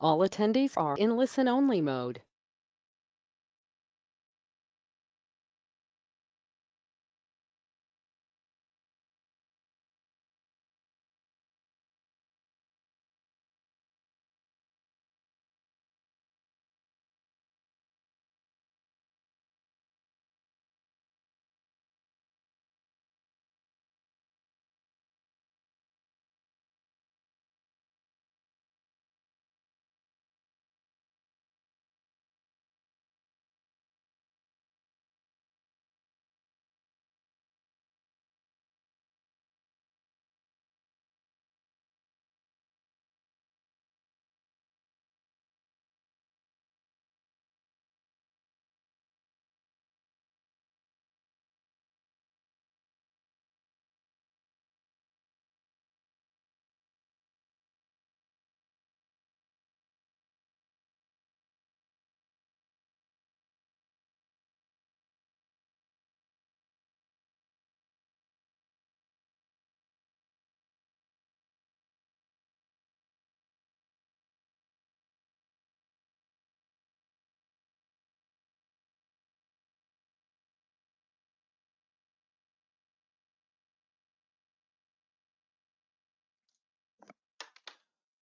All attendees are in listen-only mode.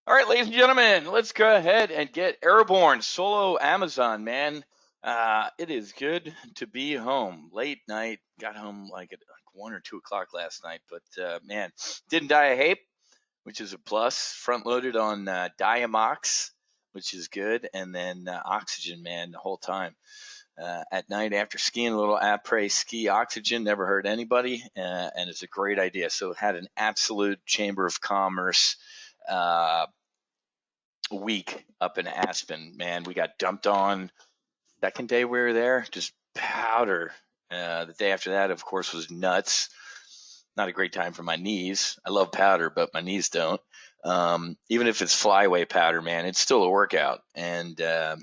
All right, ladies and gentlemen, let's go ahead and get airborne. Solo Amazon, man. It is good to be home. Late night. Got home like at 1 or 2 o'clock last night, but man, didn't die of HAPE, which is a plus. Front loaded on Diamox, which is good, and then oxygen, man, the whole time. At night after skiing, a little après ski oxygen, never hurt anybody, and it's a great idea. So had an absolute Chamber of Commerce week up in Aspen, man. We got dumped on second day we were there, just powder. The day after that, of course, was nuts. Not a great time for my knees. I love powder, but my knees don't. Even if it's flyway powder, man, it's still a workout, and it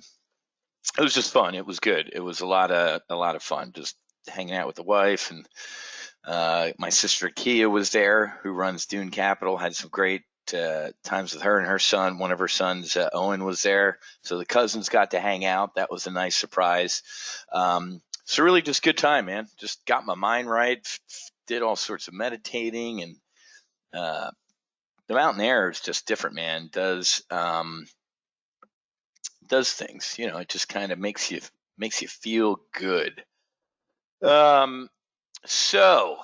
was just fun. It was good. It was a lot of fun, just hanging out with the wife, and my sister Kia was there, who runs Dune Capital. Had some great times with her and her son. One of her sons, Owen, was there, so the cousins got to hang out. That was a nice surprise. So really, just good time, man. Just got my mind right. Did all sorts of meditating, and the mountain air is just different, man. Does things, it just kind of makes you feel good. Um, so,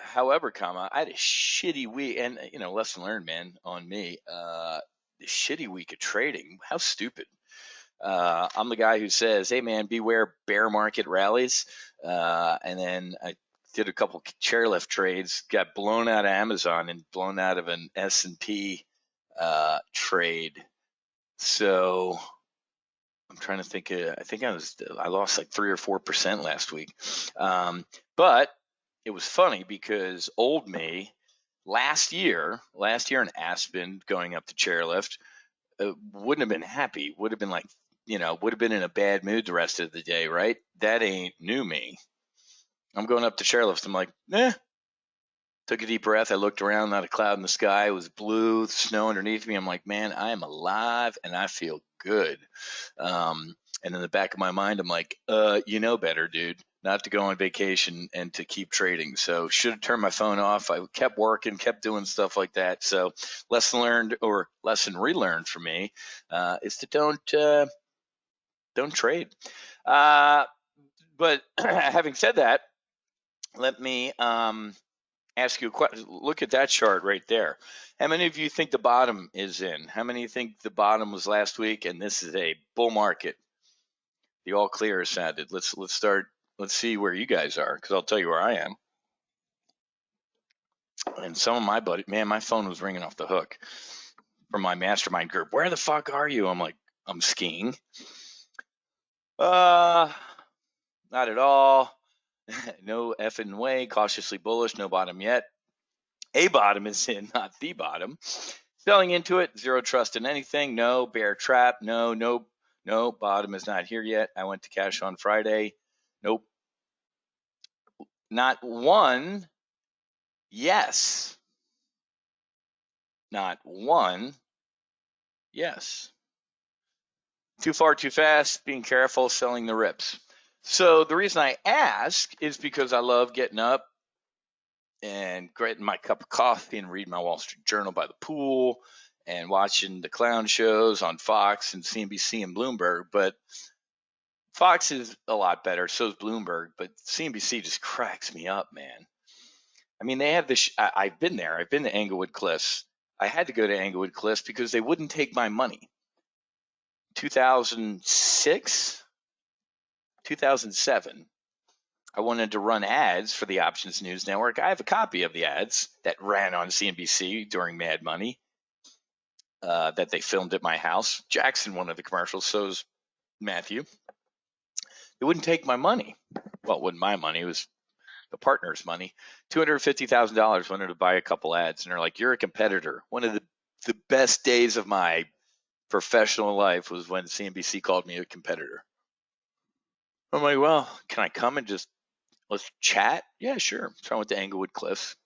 however, I had a shitty week, and lesson learned, man, on me. The shitty week of trading. How stupid. I'm the guy who says, "Hey, man, beware bear market rallies." And then I did a couple chairlift trades, got blown out of Amazon and blown out of an S&P trade. So I'm trying to think. I think I lost like 3 or 4% last week. But it was funny because old me last year in Aspen going up the chairlift wouldn't have been happy. Would have been like, would have been in a bad mood the rest of the day, right? That ain't new me. I'm going up the chairlift. I'm like, Took a deep breath. I looked around, not a cloud in the sky. It was blue, snow underneath me. I'm like, man, I am alive and I feel good. And in the back of my mind, I'm like, you know better, dude, not to go on vacation and to keep trading. So should have turned my phone off. I kept working, kept doing stuff like that. So lesson learned, or lesson relearned for me, is to don't trade. But having said that, let me ask you a question. Look at that chart right there. How many of you think the bottom is in? How many think the bottom was last week and this is a bull market? The all clear is sounded. Let's start. Let's see where you guys are, because I'll tell you where I am. And some of my buddies, man, my phone was ringing off the hook from my mastermind group. Where the fuck are you? I'm like, I'm skiing. Not at all. No effing way. Cautiously bullish. No bottom yet. A bottom is in, not the bottom. Selling into it, zero trust in anything. No bear trap. No, nope. No, bottom is not here yet. I went to cash on Friday. Nope. Not one. Yes. Not one. Yes. Too far, too fast, being careful, selling the rips. So the reason I ask is because I love getting up and getting my cup of coffee and reading my Wall Street Journal by the pool and watching the clown shows on Fox and CNBC and Bloomberg. But Fox is a lot better, so is Bloomberg, but CNBC just cracks me up, man. I mean, they have this. I've been there. I've been to Englewood Cliffs. I had to go to Englewood Cliffs because they wouldn't take my money. 2006, 2007, I wanted to run ads for the Options News Network. I have a copy of the ads that ran on CNBC during Mad Money that they filmed at my house. Jackson, one of the commercials, so is Matthew. They wouldn't take my money. Well, it wasn't my money. It was the partner's money. $250,000 wanted to buy a couple ads. And they're like, you're a competitor. One of the best days of my professional life was when CNBC called me a competitor. I'm like, well, can I come and just let's chat? Yeah, sure. So I went to Englewood Cliffs.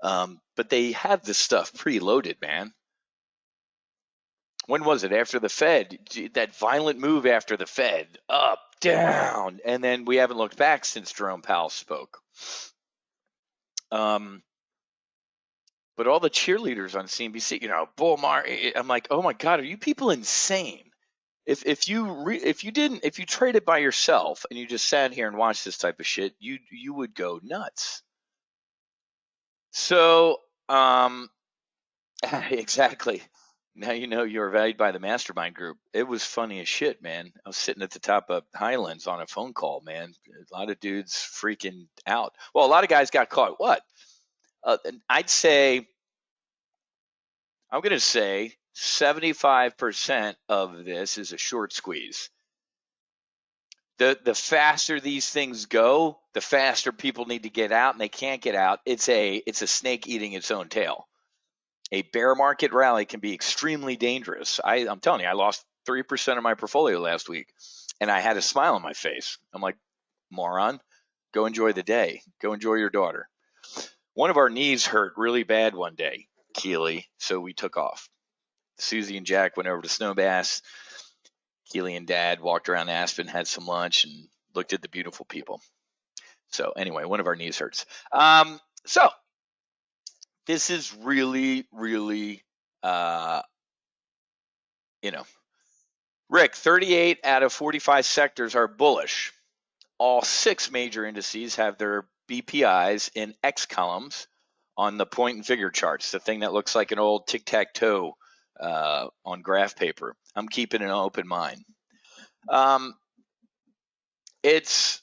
But they have this stuff preloaded, man. When was it? After the Fed, that violent move after the Fed, up, down, and then we haven't looked back since Jerome Powell spoke. But all the cheerleaders on CNBC, bull market. I'm like, oh my God, are you people insane? If you traded by yourself and you just sat here and watched this type of shit, you would go nuts. So, exactly. Now you know you're valued by the mastermind group. It was funny as shit, man. I was sitting at the top of Highlands on a phone call, man. A lot of dudes freaking out. Well, a lot of guys got caught. What? I'm going to say 75% of this is a short squeeze. The faster these things go, the faster people need to get out, and they can't get out. It's a snake eating its own tail. A bear market rally can be extremely dangerous. I'm telling you, I lost 3% of my portfolio last week, and I had a smile on my face. I'm like, moron, go enjoy the day. Go enjoy your daughter. One of our knees hurt really bad one day, Keely, so we took off. Susie and Jack went over to Snowbass. Keely and Dad walked around Aspen, had some lunch, and looked at the beautiful people. So anyway, one of our knees hurts. So this is really, really, Rick, 38 out of 45 sectors are bullish. All 6 major indices have their BPIs in X columns on the point and figure charts, the thing that looks like an old tic-tac-toe on graph paper. I'm keeping an open mind. It's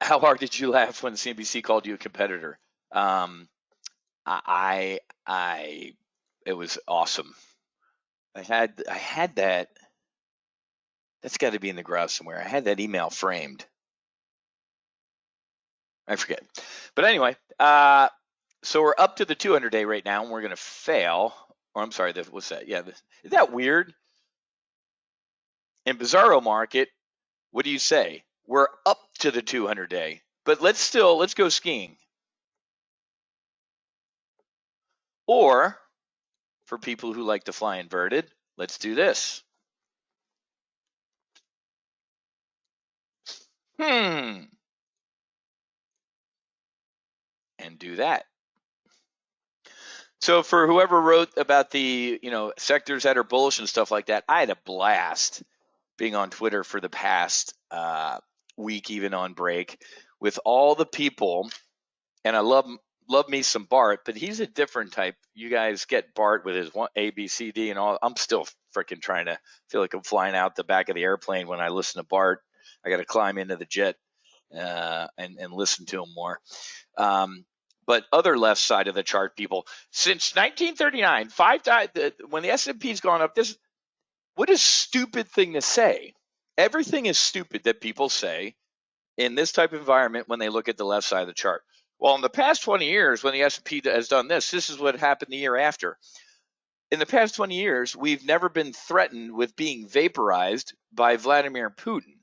how hard did you laugh when CNBC called you a competitor? It was awesome. I had that. That's got to be in the garage somewhere. I had that email framed. I forget. But anyway, so we're up to the 200-day right now, and we're going to fail. Or I'm sorry, what's that? Yeah, is that weird? In Bizarro Market, what do you say? We're up to the 200-day, but let's go skiing. Or for people who like to fly inverted, let's do this. And do that. So for whoever wrote about the, sectors that are bullish and stuff like that, I had a blast being on Twitter for the past week, even on break, with all the people. And I love me some Bart, but he's a different type. You guys get Bart with his A, B, C, D, and all. I'm still freaking trying to feel like I'm flying out the back of the airplane when I listen to Bart. I got to climb into the jet and listen to him more. But other left side of the chart people, since 1939, 5 times when the S&P's gone up, what a stupid thing to say. Everything is stupid that people say in this type of environment when they look at the left side of the chart. Well, in the past 20 years, when the S&P has done this is what happened the year after. In the past 20 years, we've never been threatened with being vaporized by Vladimir Putin.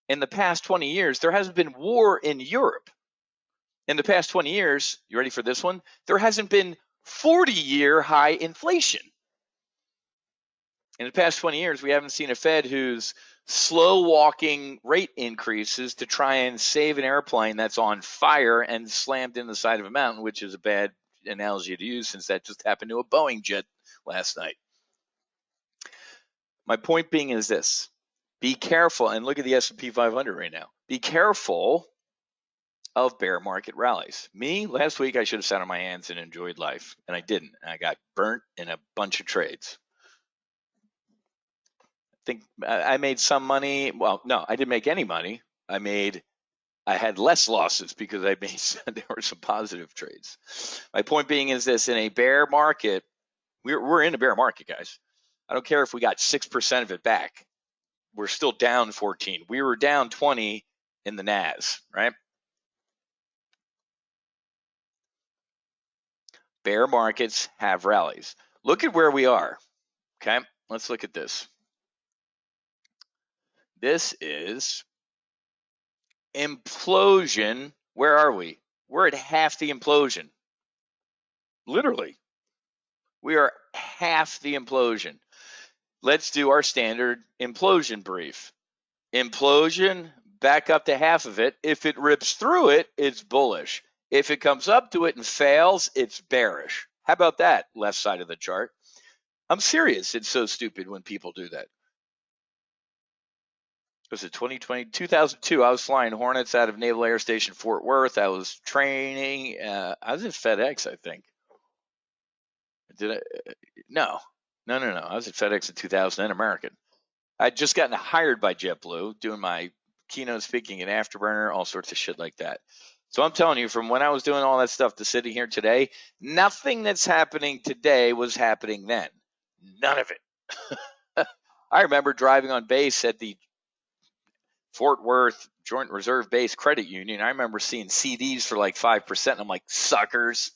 In the past 20 years, there hasn't been war in Europe. In the past 20 years, you ready for this one? There hasn't been 40-year high inflation. In the past 20 years, we haven't seen a Fed who's slow walking rate increases to try and save an airplane that's on fire and slammed in the side of a mountain, which is a bad analogy to use since that just happened to a Boeing jet last night. My point being is this: be careful, and look at the S&P 500 right now. Be careful of bear market rallies. Me, last week, I should have sat on my hands and enjoyed life, and I didn't. I got burnt in a bunch of trades. I think I made some money. Well, no, I didn't make any money. I had less losses because there were some positive trades. My point being is this: in a bear market, we're in a bear market, guys. I don't care if we got 6% of it back. We're still down 14. We were down 20 in the NAS, right? Bear markets have rallies. Look at where we are. Okay, let's look at this. This is implosion. Where are we? We're at half the implosion. Literally, we are half the implosion. Let's do our standard implosion brief. Implosion, back up to half of it. If it rips through it, it's bullish. If it comes up to it and fails, it's bearish. How about that, left side of the chart? I'm serious. It's so stupid when people do that. Was it 2020? 2002, I was flying Hornets out of Naval Air Station Fort Worth. I was training. I was at FedEx, I think. Did I? No. I was at FedEx in 2000 and American. I'd just gotten hired by JetBlue, doing my keynote speaking at Afterburner, all sorts of shit like that. So I'm telling you, from when I was doing all that stuff to sitting here today, nothing that's happening today was happening then. None of it. I remember driving on base at the Fort Worth Joint Reserve Base Credit Union. I remember seeing CDs for like 5%. And I'm like, suckers,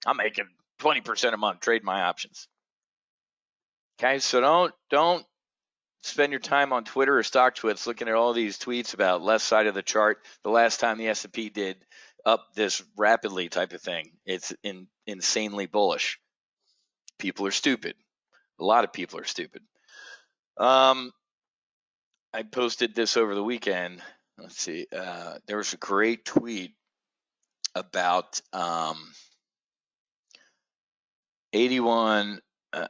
I'm making 20% a month trading my options. Okay, so don't spend your time on Twitter or stock twits looking at all these tweets about left side of the chart. The last time the S&P did up this rapidly type of thing, it's insanely bullish. People are stupid. A lot of people are stupid. I posted this over the weekend. Let's see. There was a great tweet about 81.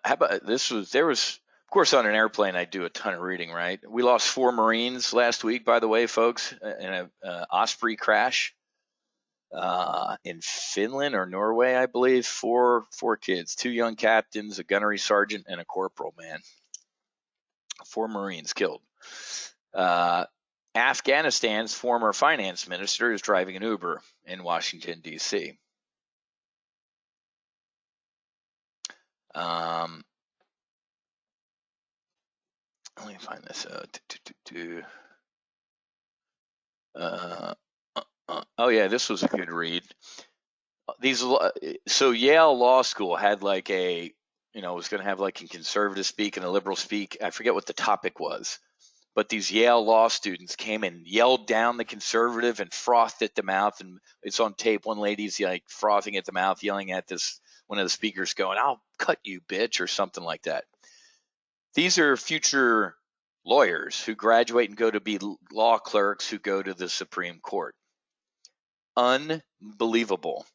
How about this? There was, of course, on an airplane, I do a ton of reading, right? We lost 4 Marines last week, by the way, folks, in a Osprey crash in Finland or Norway, I believe. Four kids, 2 young captains, a gunnery sergeant, and a corporal, man. 4 Marines killed. Afghanistan's former finance minister is driving an Uber in Washington, D.C. Let me find this out. Oh yeah, this was a good read. So Yale Law School had like was going to have like a conservative speak and a liberal speak. I forget what the topic was, but these Yale law students came and yelled down the conservative and frothed at the mouth. And it's on tape. One lady's like frothing at the mouth, yelling at one of the speakers, going, "I'll cut you, bitch," or something like that. These are future lawyers who graduate and go to be law clerks who go to the Supreme Court. Unbelievable.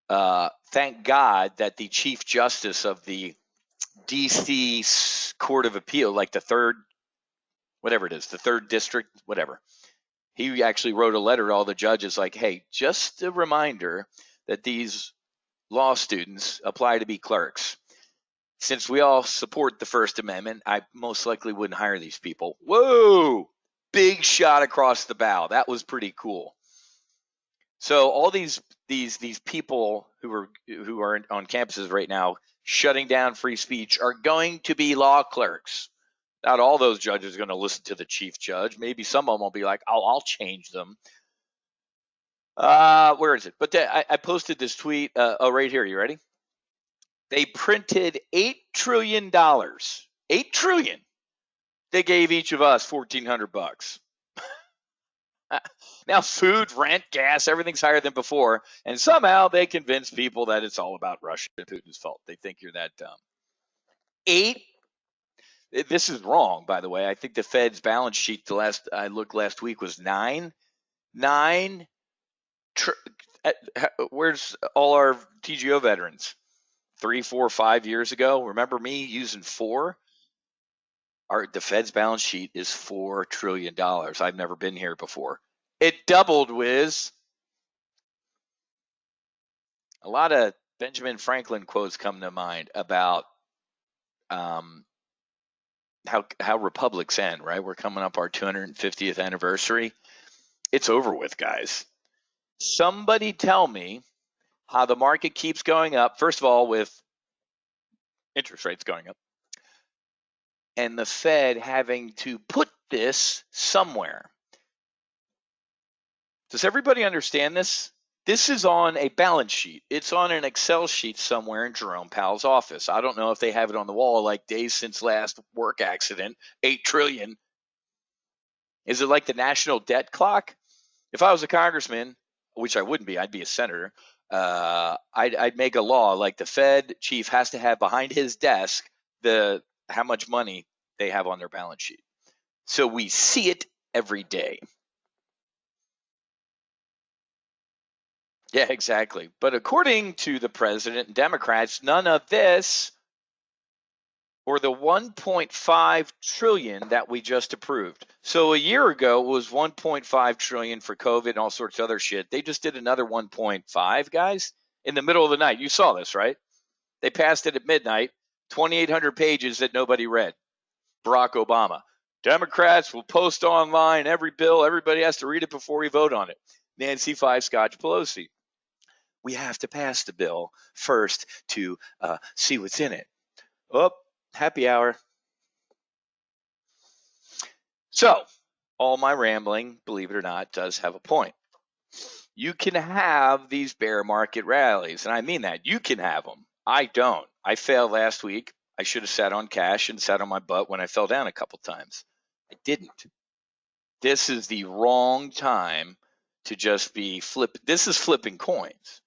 Thank God that the Chief Justice of the D.C. Court of Appeal, like the third district, whatever, he actually wrote a letter to all the judges like, hey, just a reminder that these law students apply to be clerks. Since we all support the First Amendment, I most likely wouldn't hire these people. Whoa! Big shot across the bow. That was pretty cool. So all these people who are on campuses right now shutting down free speech are going to be law clerks. Not all those judges are going to listen to the chief judge. Maybe some of them will be like, "Oh, I'll change them." Where is it? But I posted this tweet. Right here. You ready? They printed $8 trillion. $8 trillion. They gave each of us $1,400. Now food, rent, gas, everything's higher than before. And somehow they convince people that it's all about Russia and Putin's fault. They think you're that dumb. $8 This is wrong, by the way. I think the Fed's balance sheet, the last I looked last week, was nine. Where's all our TGO veterans? 3, 4, 5 years ago. Remember me using four? The Fed's balance sheet is $4 trillion. I've never been here before. It doubled, Whiz. A lot of Benjamin Franklin quotes come to mind about how republics end. Right, we're coming up our 250th anniversary. It's over with, guys. Somebody tell me how the market keeps going up. First of all, with interest rates going up, and the Fed having to put this somewhere. Does everybody understand this? This is on a balance sheet. It's on an Excel sheet somewhere in Jerome Powell's office. I don't know if they have it on the wall like days since last work accident, 8 trillion. Is it like the national debt clock? If I was a congressman, which I wouldn't be, I'd be a senator, I'd make a law like the Fed chief has to have behind his desk how much money they have on their balance sheet. So we see it every day. Yeah, exactly. But according to the president and Democrats, none of this or the 1.5 trillion that we just approved. So a year ago it was 1.5 trillion for COVID and all sorts of other shit. They just did another 1.5, guys, in the middle of the night. You saw this, right? They passed it at midnight, 2,800 pages that nobody read. Barack Obama. Democrats will post online every bill. Everybody has to read it before we vote on it. Nancy Five Scotch Pelosi. We have to pass the bill first to see what's in it. Oh, happy hour. So, all my rambling, believe it or not, does have a point. You can have these bear market rallies, and I mean that. You can have them. I don't. I failed last week. I should have sat on cash and sat on my butt when I fell down a couple times. I didn't. This is the wrong time to just be This is flipping coins.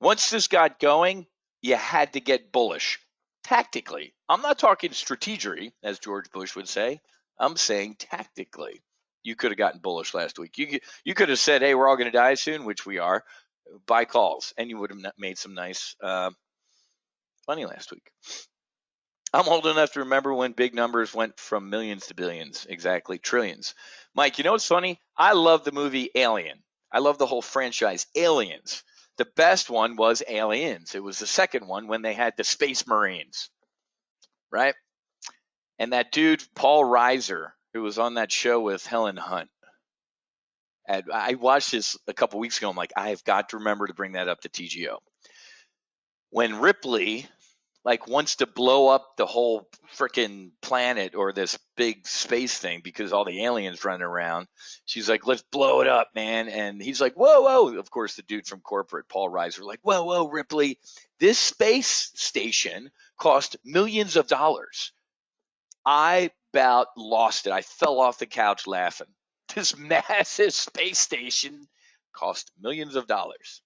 Once this got going, you had to get bullish tactically. I'm not talking strategery, as George Bush would say. I'm saying tactically. You could have gotten bullish last week. You could have said, hey, we're all going to die soon, which we are, buy calls, and you would have made some nice money last week. I'm old enough to remember when big numbers went from millions to billions, exactly, trillions. Mike, you know what's funny? I love the movie Alien. I love the whole franchise, Aliens. The best one was Aliens. It was the second one when they had the Space Marines, right? And that dude, Paul Reiser, who was on that show with Helen Hunt. And I watched this a couple weeks ago. I'm like, I have got to remember to bring that up to TGO. When Ripley wants to blow up the whole freaking planet or this big space thing because all the aliens running around. She's like, let's blow it up, man. And he's like, whoa, whoa. Of course, the dude from corporate, Paul Reiser, like, whoa, whoa, Ripley, this space station cost millions of dollars. I about lost it. I fell off the couch laughing. This massive space station cost millions of dollars.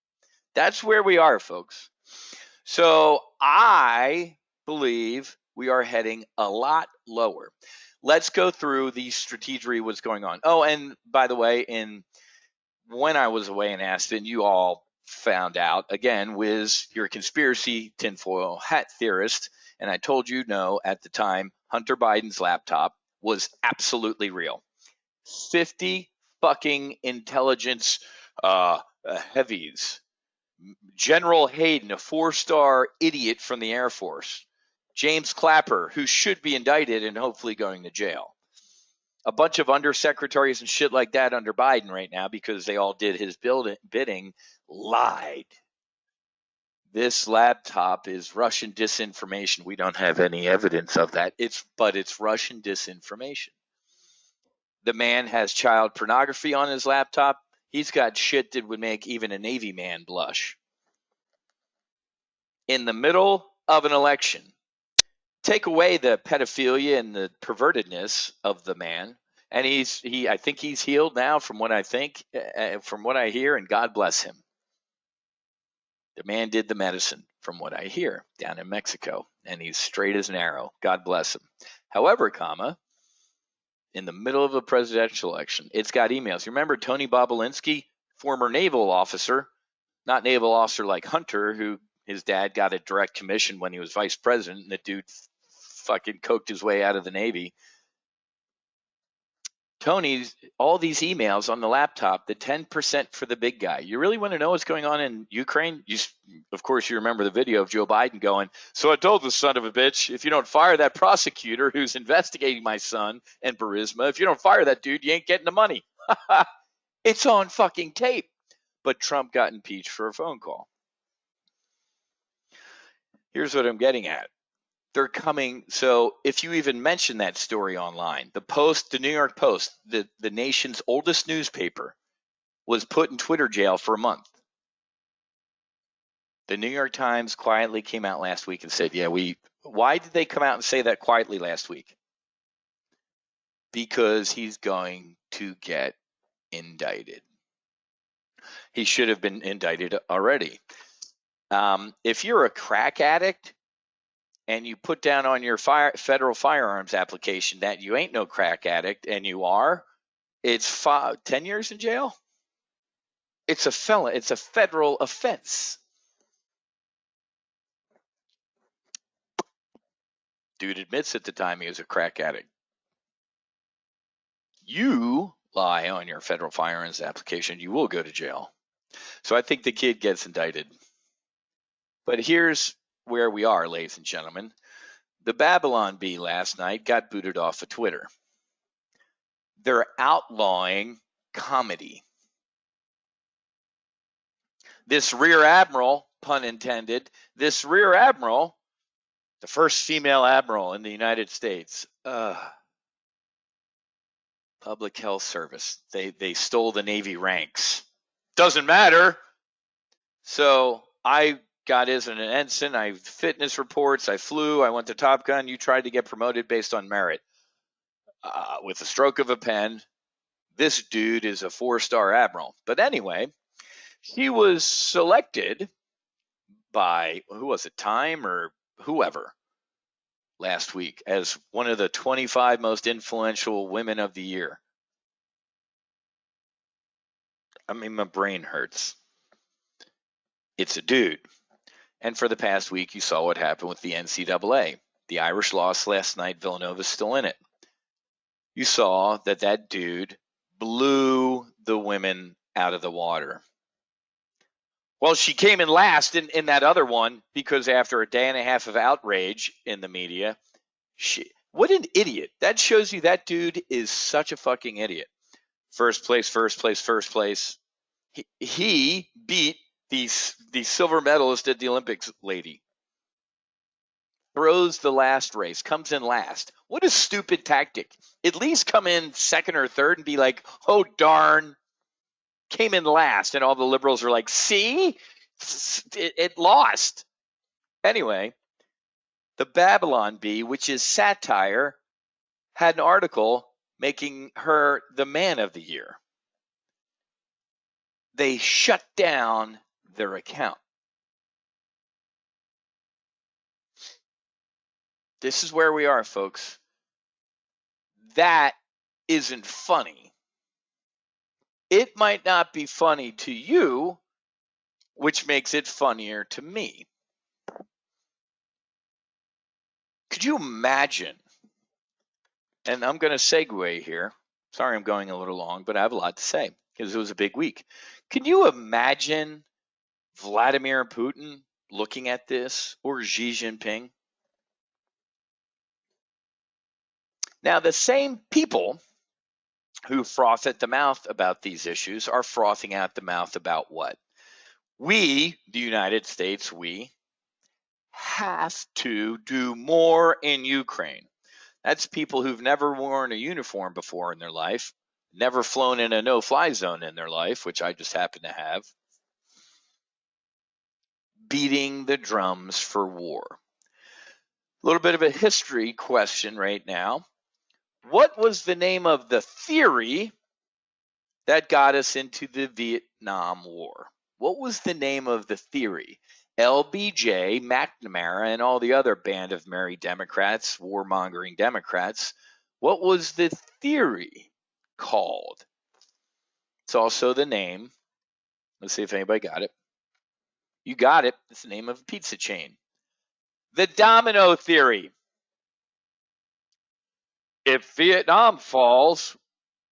That's where we are, folks. So I believe we are heading a lot lower. Let's go through the strategery, what's going on. Oh, and by the way, when I was away in Aspen, you all found out, again, Whiz, you're a conspiracy tinfoil hat theorist, and I told you no at the time, Hunter Biden's laptop was absolutely real. 50 fucking intelligence heavies. General Hayden, a 4-star idiot from the Air Force. James Clapper, who should be indicted and hopefully going to jail. A bunch of undersecretaries and shit like that under Biden right now because they all did his bidding, lied. This laptop is Russian disinformation. We don't have any evidence of that. But it's Russian disinformation. The man has child pornography on his laptop. He's got shit that would make even a Navy man blush. In the middle of an election, take away the pedophilia and the pervertedness of the man, and I think he's healed now from what I hear, and God bless him. The man did the medicine, from what I hear, down in Mexico, and he's straight as an arrow. God bless him. However, in the middle of a presidential election, it's got emails. You remember Tony Bobolinsky, former naval officer, not naval officer like Hunter, who his dad got a direct commission when he was vice president, and the dude fucking coked his way out of the Navy. Tony's all these emails on the laptop, the 10% for the big guy. You really want to know what's going on in Ukraine? Of course, you remember the video of Joe Biden going, so I told the son of a bitch, if you don't fire that prosecutor who's investigating my son and Burisma, if you don't fire that dude, you ain't getting the money. It's on fucking tape. But Trump got impeached for a phone call. Here's what I'm getting at. They're coming. So if you even mention that story online, the New York Post, the nation's oldest newspaper, was put in Twitter jail for a month. The New York Times quietly came out last week and said, why did they come out and say that quietly last week? Because he's going to get indicted. He should have been indicted already. If you're a crack addict, and you put down on your federal firearms application that you ain't no crack addict, and you are, it's 10 years in jail. It's a felon. It's a federal offense. Dude admits at the time he was a crack addict. You lie on your federal firearms application, you will go to jail. So I think the kid gets indicted. But here's where we are, ladies and gentlemen. The Babylon Bee last night got booted off of Twitter. They're outlawing comedy. This rear admiral, pun intended, the first female admiral in the United States, Public Health Service. They stole the Navy ranks. Doesn't matter. So I got as an ensign. I fitness reports. I flew. I went to Top Gun. You tried to get promoted based on merit. With a stroke of a pen, this dude is a 4-star admiral. But anyway, he was selected by, who was it, Time or whoever, last week as one of the 25 most influential women of the year. I mean, my brain hurts. It's a dude. And for the past week, you saw what happened with the NCAA. The Irish lost last night. Villanova's still in it. You saw that dude blew the women out of the water. Well, she came in last in that other one because after a day and a half of outrage in the media, what an idiot. That shows you that dude is such a fucking idiot. First place. He beat the silver medalist at the Olympics lady. Throws the last race, comes in last. What a stupid tactic. At least come in second or third and be like, oh, darn, came in last. And all the liberals are like, see, it lost. Anyway, the Babylon Bee, which is satire, had an article making her the man of the year. They shut down their account. This is where we are, folks. That isn't funny. It might not be funny to you, which makes it funnier to me. Could you imagine? And I'm going to segue here. Sorry I'm going a little long, but I have a lot to say because it was a big week. Can you imagine Vladimir Putin looking at this, or Xi Jinping? Now, the same people who froth at the mouth about these issues are frothing at the mouth about what? We, the United States, we have to do more in Ukraine. That's people who've never worn a uniform before in their life, never flown in a no-fly zone in their life, which I just happen to have, beating the drums for war. A little bit of a history question right now. What was the name of the theory that got us into the Vietnam War? What was the name of the theory? LBJ, McNamara, and all the other band of merry Democrats, warmongering Democrats. What was the theory called? It's also the name. Let's see if anybody got it. You got it. It's the name of a pizza chain. The domino theory. If Vietnam falls,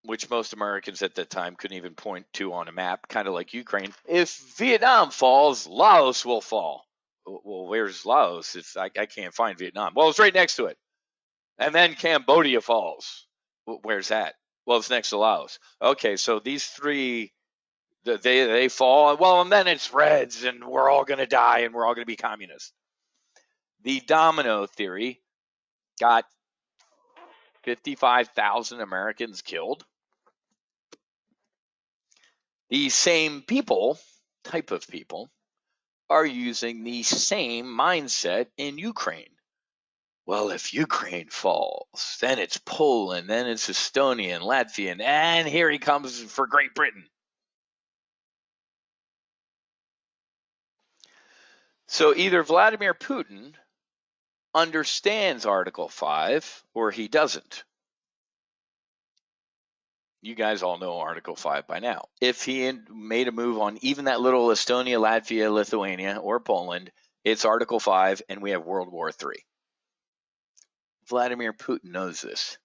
which most Americans at that time couldn't even point to on a map, kind of like Ukraine, if Vietnam falls, Laos will fall. Well, where's Laos? I can't find Vietnam. Well, it's right next to it. And then Cambodia falls. Where's that? Well, it's next to Laos. Okay, so these three, they fall. Well, and then it's Reds, and we're all going to die, and we're all going to be communists. The domino theory got 55,000 Americans killed. These same people, type of people, are using the same mindset in Ukraine. Well, if Ukraine falls, then it's Poland, then it's Estonia and Latvia, and here he comes for Great Britain. So either Vladimir Putin understands Article 5 or he doesn't. You guys all know Article 5 by now. If he made a move on even that little Estonia, Latvia, Lithuania, or Poland, it's Article 5 and we have World War III. Vladimir Putin knows this.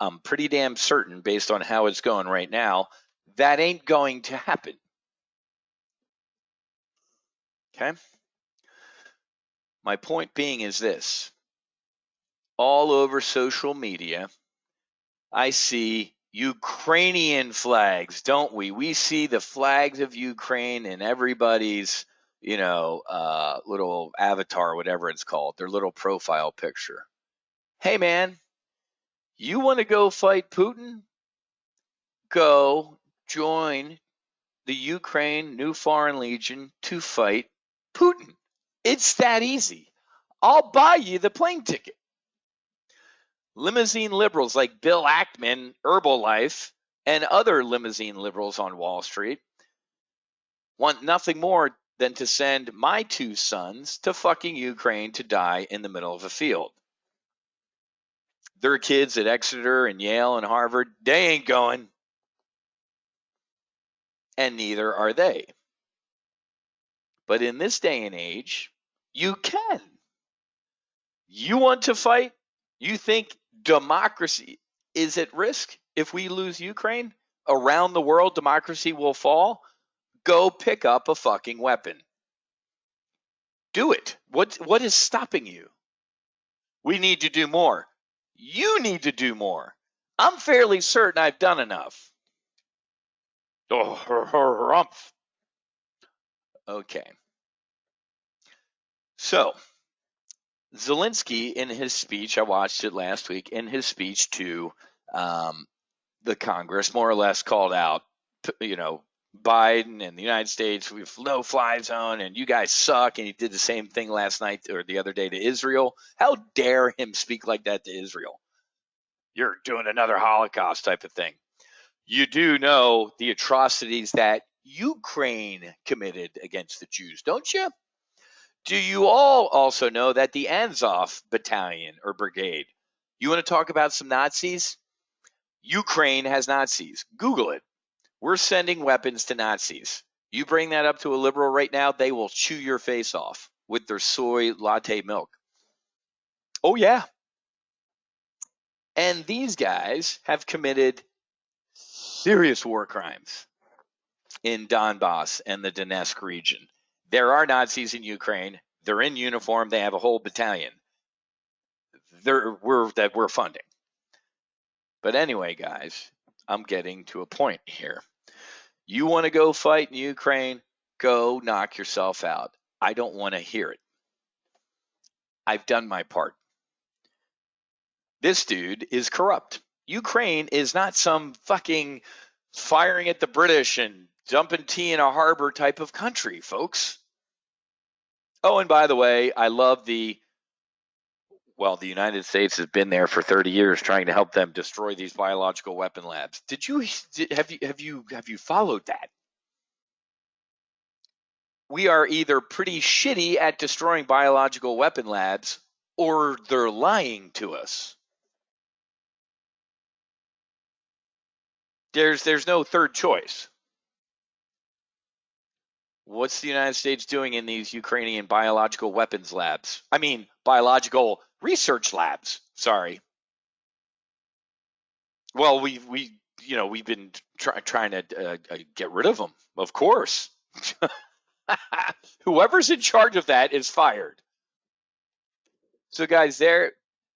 I'm pretty damn certain, based on how it's going right now, that ain't going to happen. Okay? My point being is this. All over social media, I see Ukrainian flags, don't we? We see the flags of Ukraine in everybody's, little avatar, whatever it's called, their little profile picture. Hey, man, you want to go fight Putin? Go join the Ukraine New Foreign Legion to fight Putin. It's that easy. I'll buy you the plane ticket. Limousine liberals like Bill Ackman, Herbalife, and other limousine liberals on Wall Street want nothing more than to send my two sons to fucking Ukraine to die in the middle of a field. Their kids at Exeter and Yale and Harvard, they ain't going. And neither are they. But in this day and age, you can. You want to fight? You think democracy is at risk if we lose Ukraine? Around the world, democracy will fall? Go pick up a fucking weapon. Do it. What is stopping you? We need to do more. You need to do more. I'm fairly certain I've done enough. Oh, rumph. Okay. So, Zelensky, in his speech, I watched it last week, in his speech to the Congress, more or less called out, Biden and the United States, we have no fly zone and you guys suck. And he did the same thing last night or the other day to Israel. How dare him speak like that to Israel? You're doing another Holocaust type of thing. You do know the atrocities that Ukraine committed against the Jews, don't you? Do you all also know that the Azov battalion or brigade, you want to talk about some Nazis? Ukraine has Nazis. Google it. We're sending weapons to Nazis. You bring that up to a liberal right now, they will chew your face off with their soy latte milk. Oh, yeah. And these guys have committed serious war crimes in Donbass and the Donetsk region. There are Nazis in Ukraine. They're in uniform. They have a whole battalion that we're funding. But anyway, guys, I'm getting to a point here. You want to go fight in Ukraine? Go knock yourself out. I don't want to hear it. I've done my part. This dude is corrupt. Ukraine is not some fucking firing at the British and dumping tea in a harbor type of country, folks. Oh, and by the way, I love the United States has been there for 30 years trying to help them destroy these biological weapon labs. Have you followed that? we are either pretty shitty at destroying biological weapon labs or they're lying to us. There's no third choice. What's the United States doing in these Ukrainian biological weapons labs? I mean, biological research labs. Sorry. Well, we've been trying to get rid of them, of course. Whoever's in charge of that is fired. So, guys,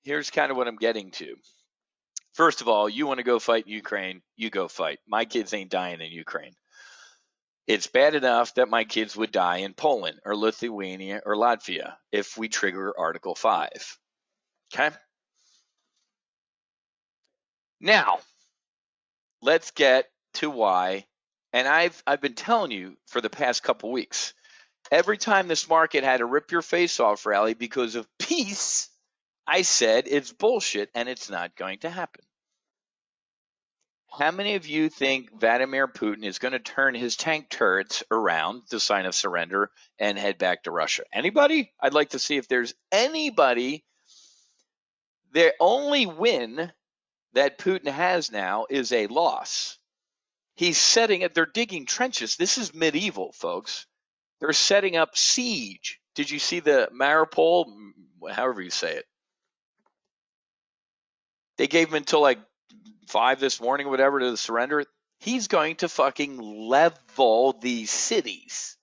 here's kind of what I'm getting to. First of all, you want to go fight in Ukraine, you go fight. My kids ain't dying in Ukraine. It's bad enough that my kids would die in Poland or Lithuania or Latvia if we trigger Article 5. Okay? Now, let's get to why, and I've been telling you for the past couple weeks, every time this market had a rip your face off rally because of peace, I said it's bullshit and it's not going to happen. How many of you think Vladimir Putin is going to turn his tank turrets around, the sign of surrender, and head back to Russia? Anybody? I'd like to see if there's anybody. The only win that Putin has now is a loss. He's setting it. They're digging trenches. This is medieval, folks. They're setting up siege. Did you see the Mariupol? However you say it. They gave him until like 5 this morning or whatever to surrender. He's going to fucking level these cities.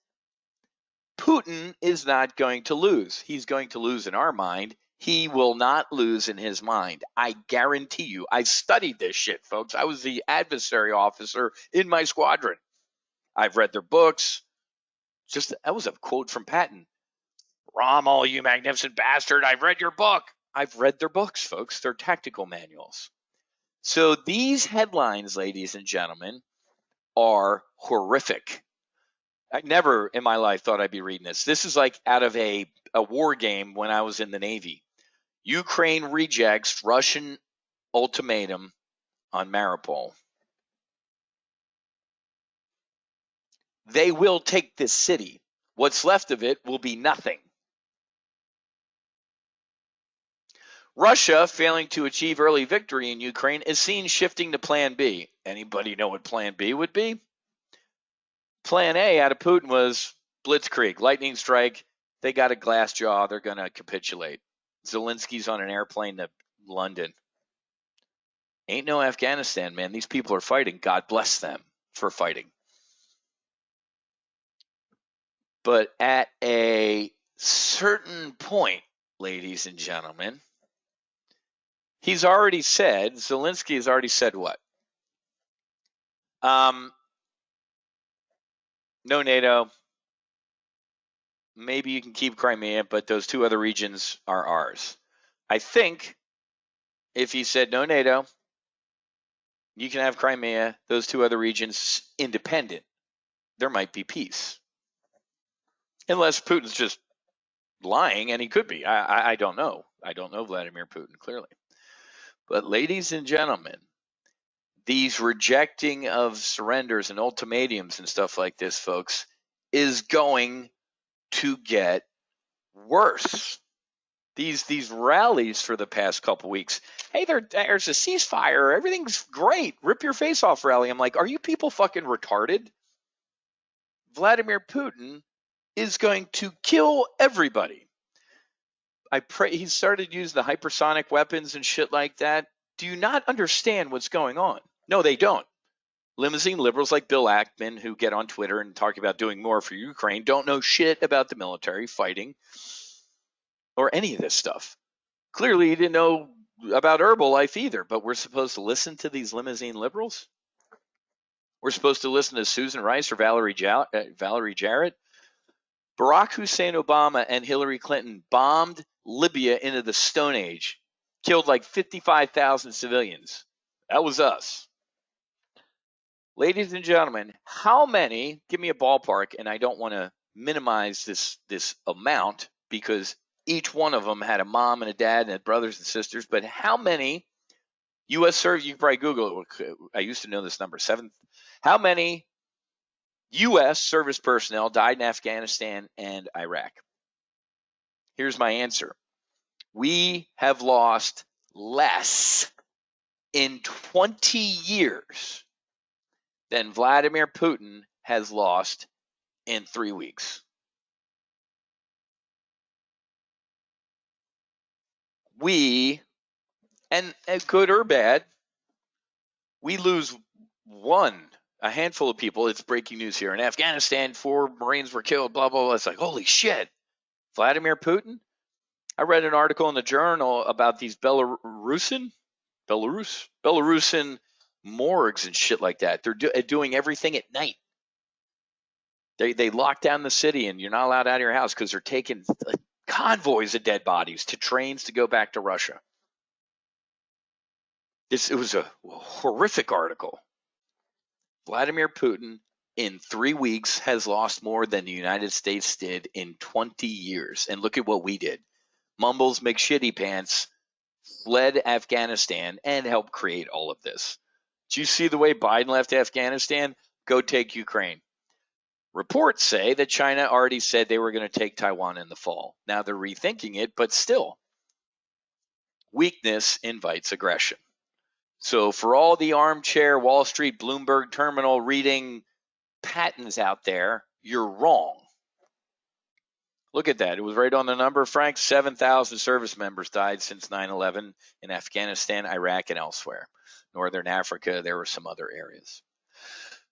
Putin is not going to lose. He's going to lose in our mind. He will not lose in his mind. I guarantee you. I studied this shit, folks. I was the adversary officer in my squadron. I've read their books. That was a quote from Patton. Rommel, you magnificent bastard. I've read your book. I've read their books, folks. They're tactical manuals. So these headlines, ladies and gentlemen, are horrific. I never in my life thought I'd be reading this. This is like out of a war game when I was in the Navy. Ukraine rejects Russian ultimatum on Mariupol. They will take this city. What's left of it will be nothing. Russia, failing to achieve early victory in Ukraine, is seen shifting to Plan B. Anybody know what Plan B would be? Plan A out of Putin was blitzkrieg, lightning strike. They got a glass jaw. They're going to capitulate. Zelensky's on an airplane to London. Ain't no Afghanistan, man. These people are fighting. God bless them for fighting. But at a certain point, ladies and gentlemen, Zelensky has already said what? No NATO. Maybe you can keep Crimea, but those 2 other regions are ours. I think if he said no NATO, you can have Crimea, those 2 other regions independent, there might be peace. Unless Putin's just lying, and he could be. I don't know. I don't know Vladimir Putin, clearly. But ladies and gentlemen, these rejecting of surrenders and ultimatums and stuff like this, folks, is going to get worse. These rallies for the past couple weeks, hey, there's a ceasefire, everything's great, rip your face off rally. I'm like, are you people fucking retarded? Vladimir Putin is going to kill everybody. I pray he started using the hypersonic weapons and shit like that. Do you not understand what's going on? No, they don't. Limousine liberals like Bill Ackman, who get on Twitter and talk about doing more for Ukraine, don't know shit about the military, fighting, or any of this stuff. Clearly, he didn't know about Herbalife either, but we're supposed to listen to these limousine liberals? We're supposed to listen to Susan Rice or Valerie Jarrett? Barack Hussein Obama and Hillary Clinton bombed Libya into the Stone Age, killed like 55,000 civilians. That was us. Ladies and gentlemen, how many, give me a ballpark, and I don't want to minimize this amount because each one of them had a mom and a dad and had brothers and sisters, but how many U.S. service, you can probably Google it, I used to know this number, how many U.S. service personnel died in Afghanistan and Iraq. Here's my answer. We have lost less in 20 years than Vladimir Putin has lost in 3 weeks. We, and good or bad, we lose a handful of people. It's breaking news here. In Afghanistan, 4 Marines were killed, blah, blah, blah. It's like, holy shit. Vladimir Putin? I read an article in the journal about these Belarusian morgues and shit like that. They're doing everything at night. They lock down the city and you're not allowed out of your house because they're taking convoys of dead bodies to trains to go back to Russia. It was a horrific article. Vladimir Putin in 3 weeks has lost more than the United States did in 20 years. And look at what we did. Mumbles McShitty Pants fled Afghanistan and helped create all of this. Do you see the way Biden left Afghanistan? Go take Ukraine. Reports say that China already said they were going to take Taiwan in the fall. Now they're rethinking it, but still, weakness invites aggression. So for all the armchair Wall Street Bloomberg terminal reading patents out there, you're wrong. Look at that. It was right on the number, Frank. 7,000 service members died since 9/11 in Afghanistan, Iraq, and elsewhere. Northern Africa, there were some other areas.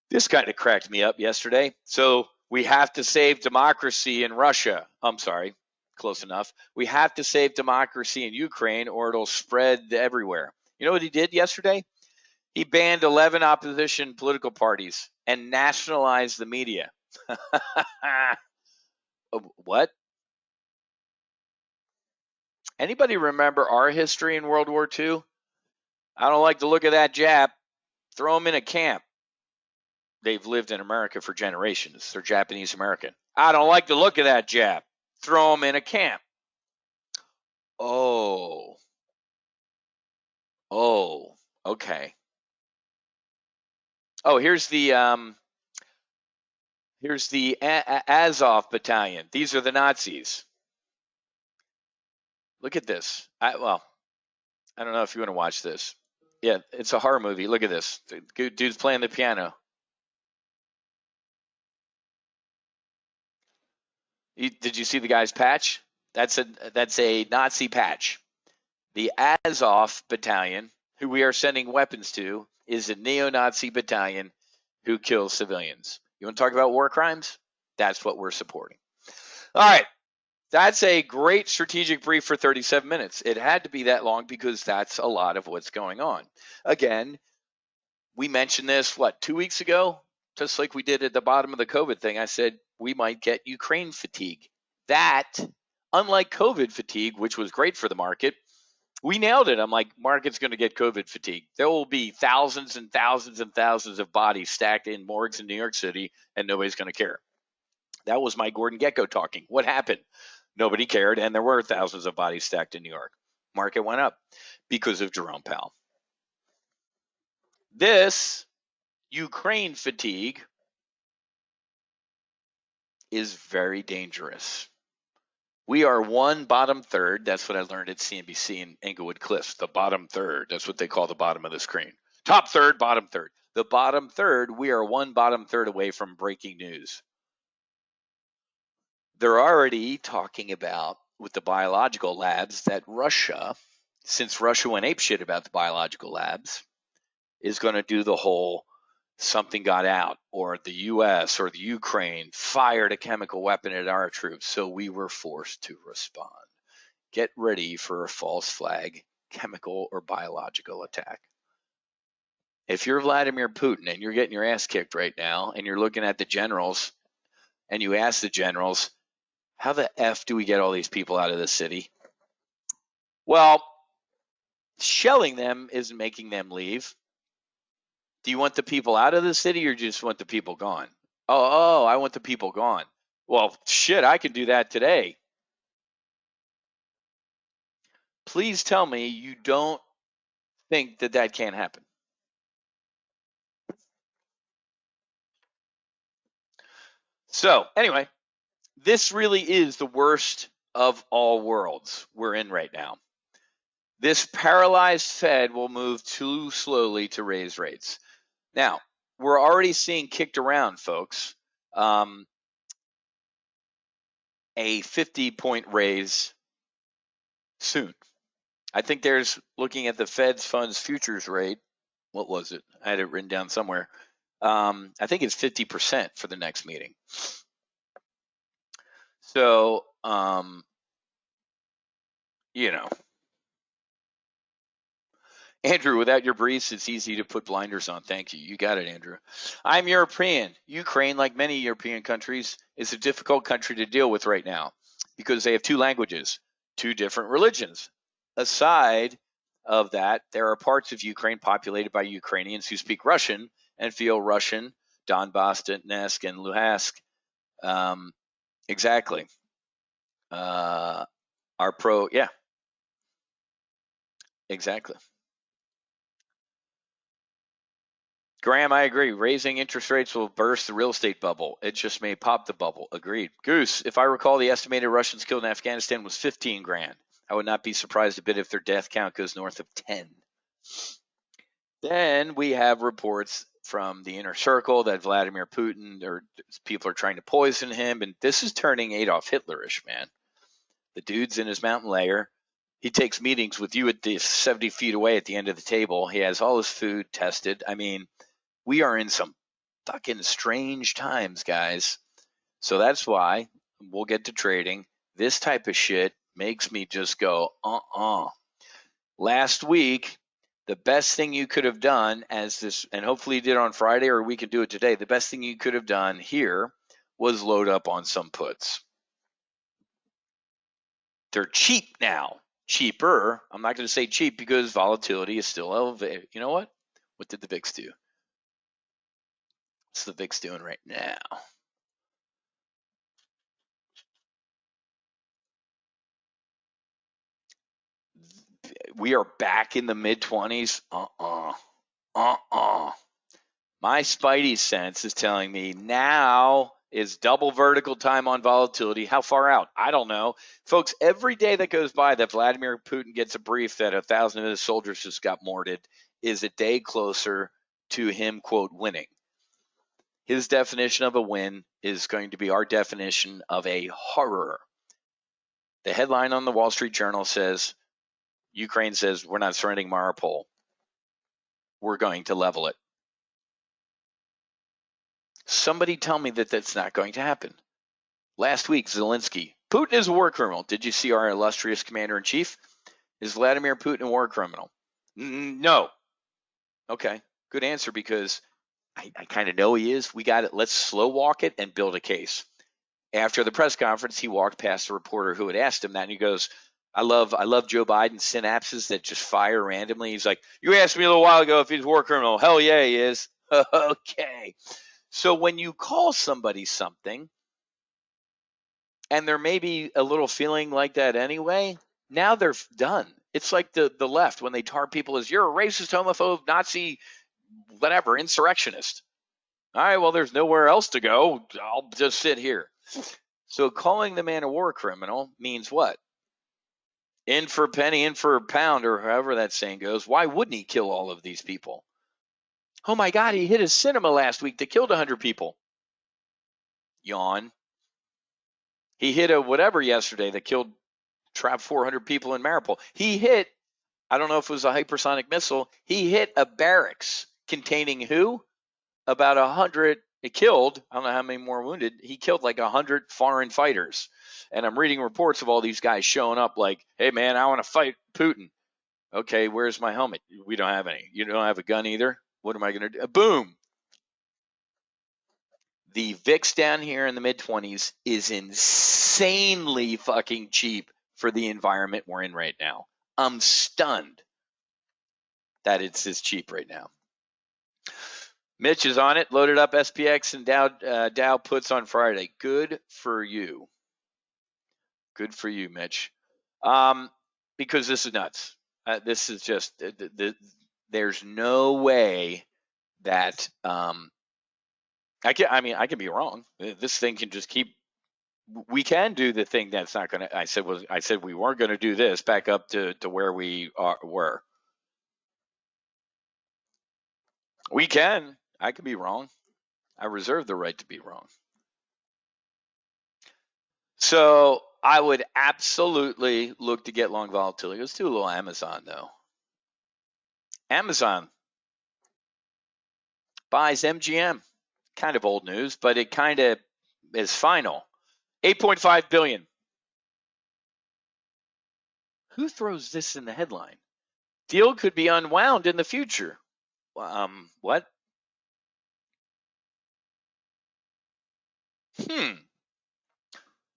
This kind of cracked me up yesterday. So we have to save democracy in Russia. I'm sorry, close enough. We have to save democracy in Ukraine or it'll spread everywhere. You know what he did yesterday? He banned 11 opposition political parties and nationalized the media. What? Anybody remember our history in World War II? I don't like the look of that Jap. Throw him in a camp. They've lived in America for generations. They're Japanese American. I don't like the look of that Jap. Throw him in a camp. Oh, okay. Oh, here's the Azov battalion. These are the Nazis. Look at this. I don't know if you want to watch this. Yeah, it's a horror movie. Look at this. The dude's playing the piano. Did you see the guy's patch? That's a Nazi patch. The Azov battalion, who we are sending weapons to, is a neo-Nazi battalion who kills civilians. You want to talk about war crimes? That's what we're supporting. All right. That's a great strategic brief for 37 minutes. It had to be that long because that's a lot of what's going on. Again, we mentioned this, 2 weeks ago? Just like we did at the bottom of the COVID thing, I said we might get Ukraine fatigue. That, unlike COVID fatigue, which was great for the market, we nailed it. I'm like, market's going to get COVID fatigue. There will be thousands and thousands and thousands of bodies stacked in morgues in New York City, and nobody's going to care. That was my Gordon Gekko talking. What happened? Nobody cared, and there were thousands of bodies stacked in New York. Market went up because of Jerome Powell. This Ukraine fatigue is very dangerous. We are one bottom third. That's what I learned at CNBC in Englewood Cliffs. The bottom third. That's what they call the bottom of the screen. Top third, bottom third. The bottom third, we are one bottom third away from breaking news. They're already talking about, with the biological labs, that Russia, since Russia went apeshit about the biological labs, is going to do the whole something got out, or the U.S. or the Ukraine fired a chemical weapon at our troops, so we were forced to respond. Get ready for a false flag chemical or biological attack. If you're Vladimir Putin and you're getting your ass kicked right now and you're looking at the generals and you ask the generals, how the F do we get all these people out of the city? Well, shelling them isn't making them leave. Do you want the people out of the city or just want the people gone? Oh, I want the people gone. Well, shit, I can do that today. Please tell me you don't think that can't happen. So anyway, this really is the worst of all worlds we're in right now. This paralyzed Fed will move too slowly to raise rates. Now, we're already seeing kicked around, folks, a 50-point raise soon. I think there's, looking at the Fed's funds futures rate, what was it? I had it written down somewhere. I think it's 50% for the next meeting. So, you know, Andrew, without your briefs, it's easy to put blinders on. Thank you. You got it, Andrew. I'm European. Ukraine, like many European countries, is a difficult country to deal with right now because they have two languages, two different religions. Aside of that, there are parts of Ukraine populated by Ukrainians who speak Russian and feel Russian, Donbass, Donetsk, and Luhansk. Exactly. Are pro, yeah, exactly. Graham, I agree. Raising interest rates will burst the real estate bubble. It just may pop the bubble. Agreed. Goose, if I recall, the estimated Russians killed in Afghanistan was 15 grand. I would not be surprised a bit if their death count goes north of 10. Then we have reports from the inner circle that Vladimir Putin, or people are trying to poison him, and this is turning Adolf Hitlerish, man. The dude's in his mountain lair. He takes meetings with you at the 70 feet away at the end of the table. He has all his food tested. I mean, we are in some fucking strange times, guys. So that's why we'll get to trading. This type of shit makes me just go, Last week, the best thing you could have done as this, and hopefully you did on Friday, or we could do it today. The best thing you could have done here was load up on some puts. They're cheap now. Cheaper. I'm not going to say cheap because volatility is still elevated. You know what? What did the VIX do? What's the VIX doing right now? We are back in the mid 20s. My spidey sense is telling me now is double vertical time on volatility. How far out? I don't know. Folks, every day that goes by that Vladimir Putin gets a brief that 1,000 of his soldiers just got mortared is a day closer to him, quote, winning. His definition of a win is going to be our definition of a horror. The headline on the Wall Street Journal says, Ukraine says, we're not surrendering Mariupol. We're going to level it. Somebody tell me that that's not going to happen. Last week, Zelensky, Putin is a war criminal. Did you see our illustrious commander-in-chief? Is Vladimir Putin a war criminal? No. Okay, good answer, because I kind of know he is. We got it. Let's slow walk it and build a case. After the press conference, he walked past a reporter who had asked him that, and he goes, I love Joe Biden's synapses that just fire randomly. He's like, you asked me a little while ago if he's a war criminal. Hell yeah, he is. Okay. So when you call somebody something, and there may be a little feeling like that anyway, now they're done. It's like the left when they tar people as, you're a racist, homophobe, Nazi, whatever, insurrectionist. All right, well, there's nowhere else to go. I'll just sit here. So calling the man a war criminal means what? In for a penny, in for a pound, or however that saying goes. Why wouldn't he kill all of these people? Oh my God, he hit a cinema last week that killed 100 people. Yawn. He hit a whatever yesterday that killed, trapped 400 people in Mariupol. He hit, I don't know if it was a hypersonic missile, he hit a barracks containing who? About 100. It killed, I don't know how many more wounded. He killed like 100 foreign fighters. And I'm reading reports of all these guys showing up like, hey, man, I want to fight Putin. Okay, where's my helmet? We don't have any. You don't have a gun either? What am I going to do? Boom. The VIX down here in the mid-20s is insanely fucking cheap for the environment we're in right now. I'm stunned that it's this cheap right now. Mitch is on it, loaded up SPX and Dow puts on Friday. Good for you. Good for you, Mitch. Because this is nuts. This is just, there's no way that I can be wrong. This thing can just keep. We can do the thing that's not going to. I said we weren't going to do this. Back up to where we were. We can. I could be wrong. I reserve the right to be wrong. So I would absolutely look to get long volatility. Let's do a little Amazon though. Amazon buys MGM. Kind of old news, but it kind of is final. 8.5 billion. Who throws this in the headline? Deal could be unwound in the future. What?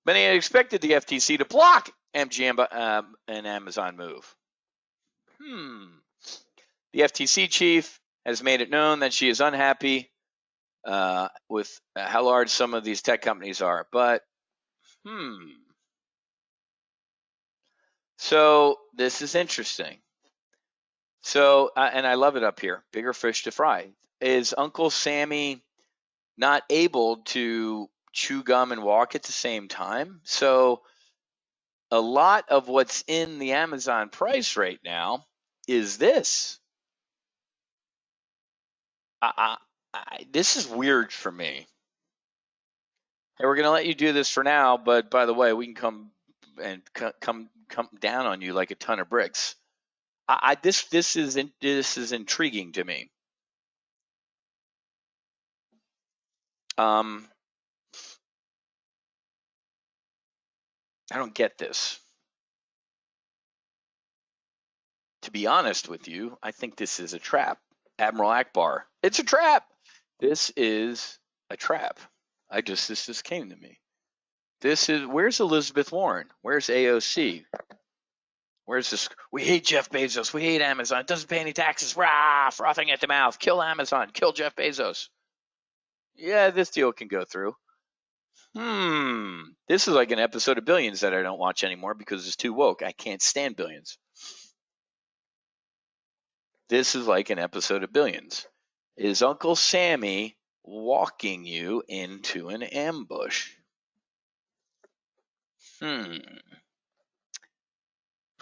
Many had expected the FTC to block MGM and Amazon move. The FTC chief has made it known that she is unhappy with how large some of these tech companies are. But, So this is interesting. So, and I love it up here. Bigger fish to fry. Is Uncle Sammy not able to chew gum and walk at the same time? So a lot of what's in the Amazon price right now is this. This is weird for me. Hey, we're going to let you do this for now, but by the way, we can come and come down on you like a ton of bricks. This is intriguing to me. I don't get this. To be honest with you, I think this is a trap. Admiral Akbar, it's a trap. This is a trap. This just came to me. Where's Elizabeth Warren? Where's AOC? Where's this? We hate Jeff Bezos. We hate Amazon. It doesn't pay any taxes. Rah, frothing at the mouth. Kill Amazon. Kill Jeff Bezos. Yeah, this deal can go through. This is like an episode of Billions that I don't watch anymore because it's too woke. I can't stand Billions. This is like an episode of Billions. Is Uncle Sammy walking you into an ambush? Put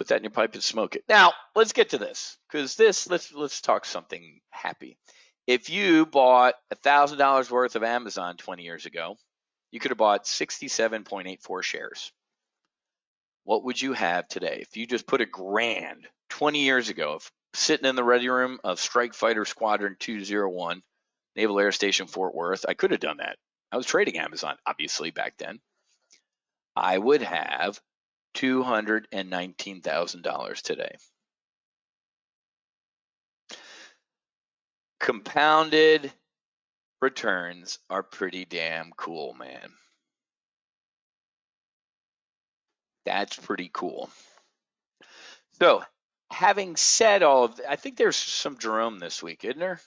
that in your pipe and smoke it. Now, let's get to this, because let's talk something happy. If you bought $1,000 worth of Amazon 20 years ago, you could have bought 67.84 shares. What would you have today? If you just put $1,000 20 years ago, sitting in the ready room of Strike Fighter Squadron 201, Naval Air Station Fort Worth, I could have done that. I was trading Amazon, obviously, back then. I would have $219,000 today. Compounded returns are pretty damn cool, man. That's pretty cool. So, having said all of that, I think there's some Jerome this week, isn't there?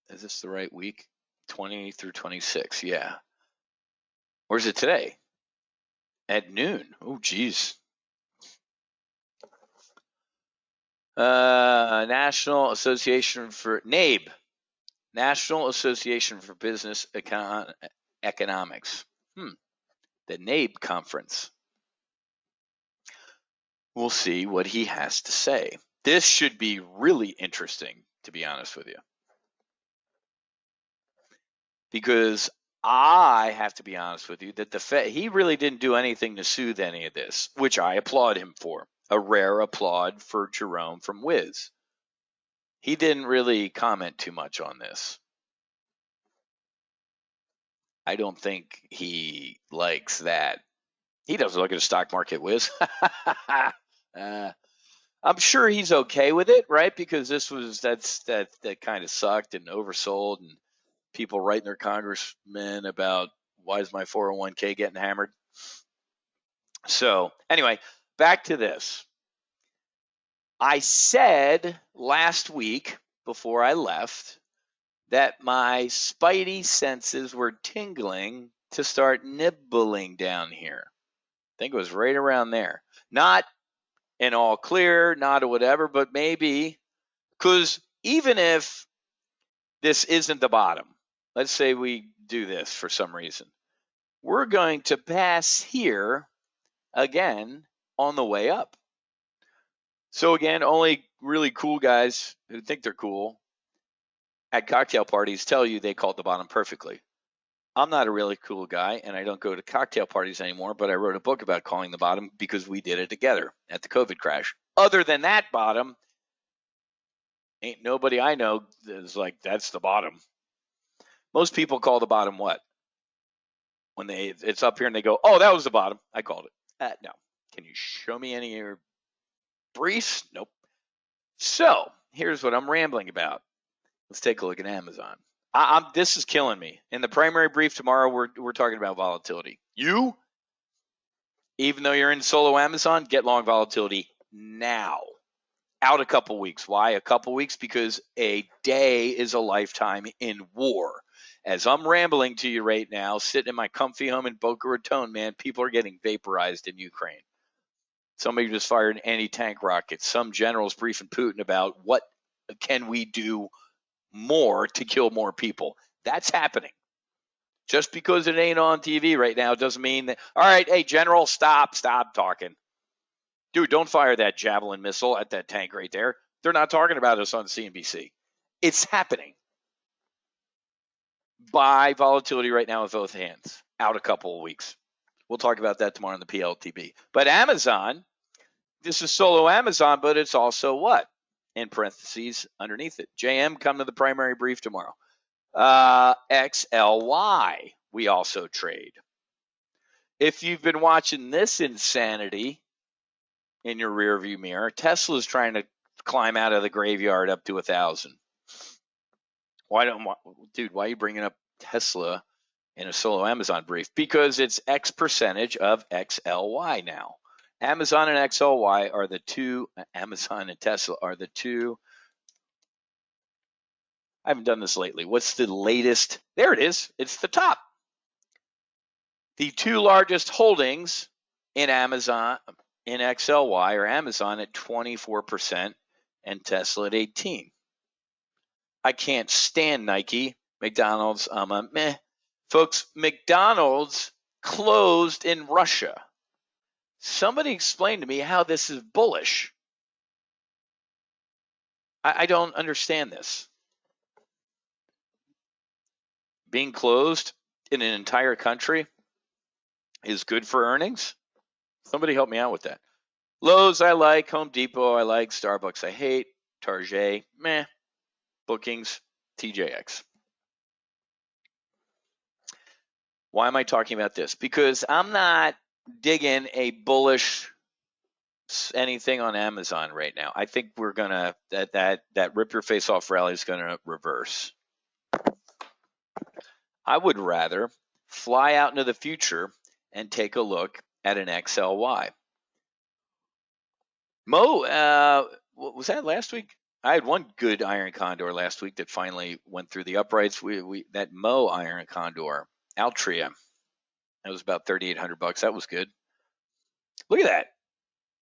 Is this the right week? 20 through 26, yeah. Where's it today? At noon. Oh, geez. National Association for NABE, National Association for Business Economics. The NABE conference. We'll see what he has to say. This should be really interesting, to be honest with you. Because I have to be honest with you that the Fed, he really didn't do anything to soothe any of this, which I applaud him for. A rare applaud for Jerome from Whiz. He didn't really comment too much on this. I don't think he likes that. He doesn't look at the stock market, Whiz. I'm sure he's okay with it, right? Because that kind of sucked and oversold, and people writing their congressmen about why is my 401k getting hammered. So anyway, back to this. I said last week before I left that my spidey senses were tingling to start nibbling down here. I think it was right around there. Not in all clear, not or whatever, but maybe because even if this isn't the bottom, let's say we do this for some reason, we're going to pass here again on the way up. So again, only really cool guys who think they're cool at cocktail parties tell you they called the bottom perfectly. I'm not a really cool guy, and I don't go to cocktail parties anymore, but I wrote a book about calling the bottom because we did it together at the COVID crash. Other than that bottom, ain't nobody I know is like, that's the bottom. Most people call the bottom what? When it's up here and they go, oh, that was the bottom. I called it. No. Can you show me any of your briefs? Nope. So here's what I'm rambling about. Let's take a look at Amazon. This is killing me. In the primary brief tomorrow, we're talking about volatility. You, even though you're in solo Amazon, get long volatility now. Out a couple weeks. Why a couple weeks? Because a day is a lifetime in war. As I'm rambling to you right now, sitting in my comfy home in Boca Raton, man, people are getting vaporized in Ukraine. Somebody just fired an anti-tank rocket. Some general's briefing Putin about what can we do more to kill more people. That's happening. Just because it ain't on TV right now doesn't mean that, all right, hey, General, stop talking. Dude, don't fire that Javelin missile at that tank right there. They're not talking about us on CNBC. It's happening. Buy volatility right now with both hands. Out a couple of weeks. We'll talk about that tomorrow in the PLTB. But Amazon, this is solo Amazon, but it's also what? In parentheses underneath it. JM, come to the primary brief tomorrow. XLY, we also trade. If you've been watching this insanity in your rearview mirror, Tesla's trying to climb out of the graveyard up to 1,000. Why are you bringing up Tesla in a solo Amazon brief? Because it's X percentage of XLY now. Amazon and XLY are the two, Amazon and Tesla are the two. I haven't done this lately. What's the latest? There it is. It's the top. The two largest holdings in Amazon, in XLY, are Amazon at 24% and Tesla at 18%. I can't stand Nike, McDonald's. Meh. Folks, McDonald's closed in Russia. Somebody explain to me how this is bullish. I don't understand this. Being closed in an entire country is good for earnings? Somebody help me out with that. Lowe's I like, Home Depot I like, Starbucks I hate, Target, meh, Bookings, TJX. Why am I talking about this? Because I'm not digging a bullish anything on Amazon right now. I think we're gonna that rip your face off rally is gonna reverse. I would rather fly out into the future and take a look at an XLY. Mo, was that last week? I had one good iron condor last week that finally went through the uprights. That Mo iron condor, Altria, that was about $3,800. That was good. Look at that.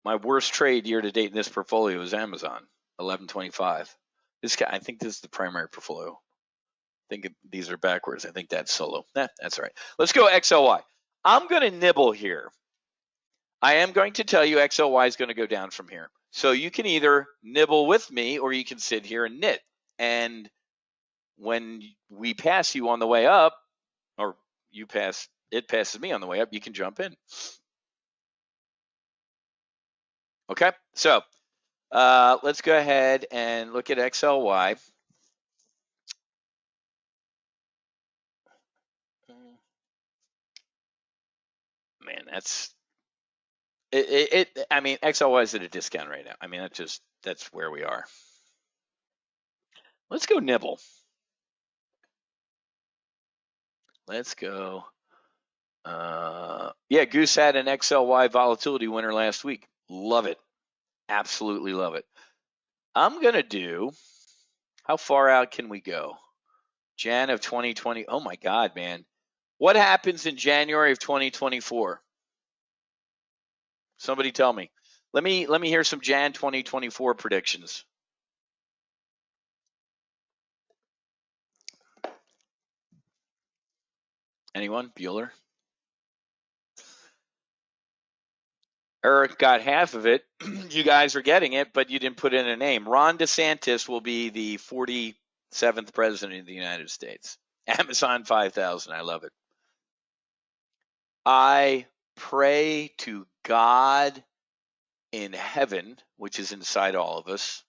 My worst trade year to date in this portfolio is Amazon, 1125. This guy, I think this is the primary portfolio. I think these are backwards. I think that's solo. That's all right. Let's go XLY. I'm going to nibble here. I am going to tell you XLY is going to go down from here. So you can either nibble with me or you can sit here and knit. And when we pass you on the way up, or it passes me on the way up, you can jump in. Okay, so let's go ahead and look at XLY. Man, that's it. I mean, XLY is at a discount right now. I mean, that's where we are. Let's go nibble. Let's go. Yeah, Goose had an XLY volatility winner last week. Love it. Absolutely love it. I'm going to do, how far out can we go? Jan of 2020. Oh my God, man. What happens in January of 2024? Somebody tell me. Let me hear some Jan 2024 predictions. Anyone? Bueller? Eric got half of it. You guys are getting it, but you didn't put in a name. Ron DeSantis will be the 47th president of the United States. Amazon 5000. I love it. I pray to God in heaven, which is inside all of us,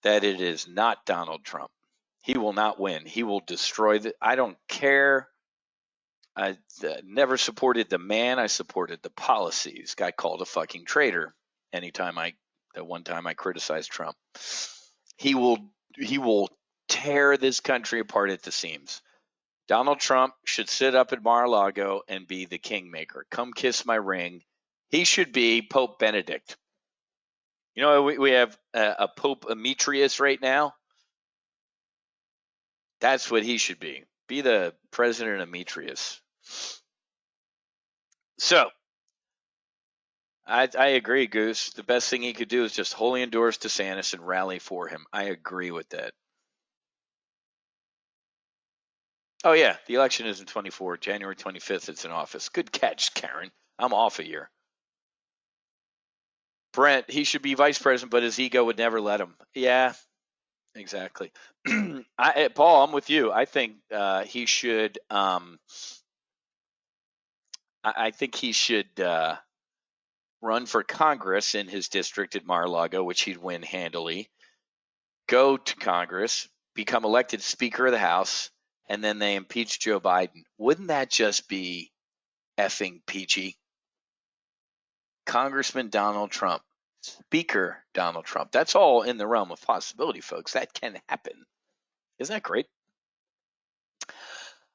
that it is not Donald Trump. He will not win. He will destroy I don't care. I never supported the man. I supported the policies. Got called a fucking traitor that one time I criticized Trump. He will tear this country apart at the seams. Donald Trump should sit up at Mar-a-Lago and be the kingmaker. Come kiss my ring. He should be Pope Benedict. You know, we have a Pope Demetrius right now. That's what he should be. Be the President Demetrius. So, I agree, Goose. The best thing he could do is just wholly endorse DeSantis and rally for him. I agree with that. Oh, yeah. The election is in 24. January 25th, it's in office. Good catch, Karen. I'm off a year. Brent, he should be vice president, but his ego would never let him. Yeah, exactly. Paul, I'm with you. I think he should. I think he should run for Congress in his district at Mar-a-Lago, which he'd win handily. Go to Congress, become elected Speaker of the House, and then they impeach Joe Biden. Wouldn't that just be effing peachy? Congressman Donald Trump, Speaker Donald Trump. That's all in the realm of possibility, folks. That can happen. Isn't that great?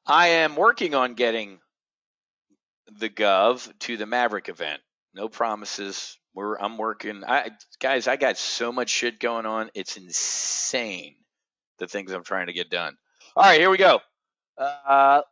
I am working on getting the Gov to the Maverick event. No promises. I'm working. Guys, I got so much shit going on. It's insane, the things I'm trying to get done. All right, here we go. How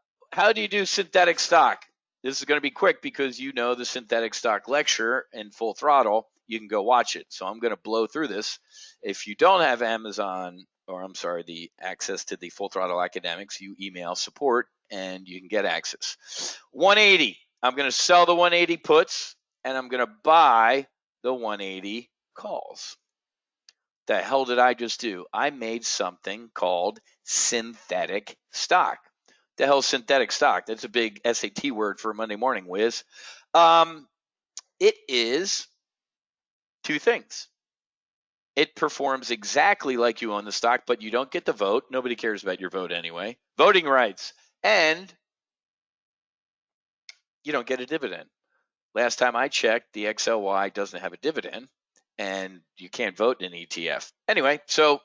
do you do synthetic stock? This is going to be quick because you know the synthetic stock lecture in Full Throttle. You can go watch it. So I'm going to blow through this. If you don't have the access to the Full Throttle Academics, you email support and you can get access. 180. I'm going to sell the 180 puts and I'm going to buy the 180 calls. The hell did I just do? I made something called synthetic stock. The hell is synthetic stock? That's a big SAT word for Monday morning, Whiz. It is two things. It performs exactly like you own the stock, but you don't get to vote. Nobody cares about your vote anyway. Voting rights. And you don't get a dividend. Last time I checked, the XLY doesn't have a dividend, and you can't vote in an ETF. Anyway, so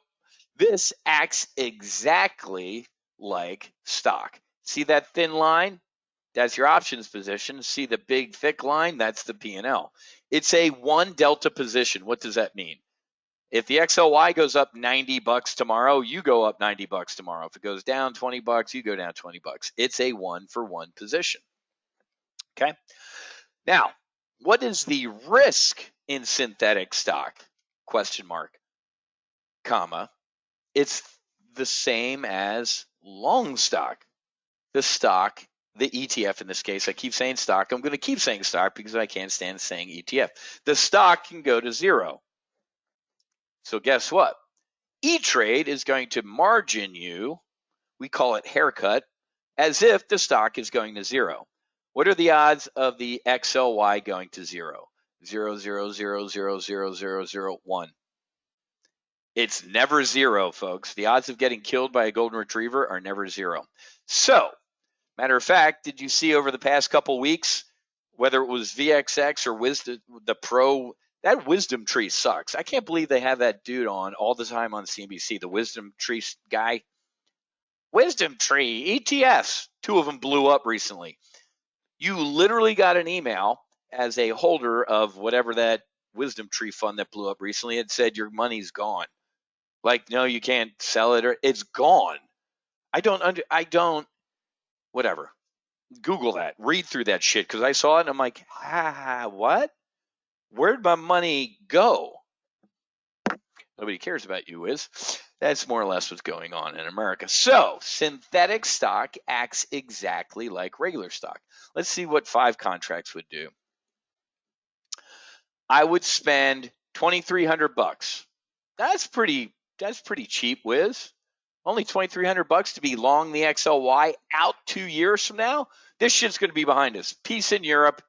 this acts exactly like stock. See that thin line? That's your options position. See the big thick line? That's the P&L. It's a one delta position. What does that mean? If the XLY goes up $90 tomorrow, you go up $90 tomorrow. If it goes down $20, you go down $20. It's a 1-for-1 position. Okay? Now, what is the risk in synthetic stock? Question mark, comma. It's the same as long stock. The stock, the ETF in this case, I keep saying stock. I'm going to keep saying stock because I can't stand saying ETF. The stock can go to zero. So guess what? E-Trade is going to margin you, we call it haircut, as if the stock is going to zero. What are the odds of the XLY going to zero? 0.000000001. It's never zero, folks. The odds of getting killed by a golden retriever are never zero. So, matter of fact, did you see over the past couple weeks, whether it was VXX or Wisdom, the Pro, that Wisdom Tree sucks. I can't believe they have that dude on all the time on CNBC, the Wisdom Tree guy. Wisdom Tree, ETFs, 2 of them blew up recently. You literally got an email as a holder of whatever that Wisdom Tree fund that blew up recently. It said your money's gone. Like, no, you can't sell it, or it's gone. Whatever. Google that. Read through that shit because I saw it and I'm like, what? Where'd my money go? Nobody cares about you, Wiz. That's more or less what's going on in America. So synthetic stock acts exactly like regular stock. Let's see what 5 contracts would do. I would spend $2,300. That's pretty cheap, Whiz. Only $2,300 to be long the XLY out 2 years from now. This shit's going to be behind us. Peace in Europe.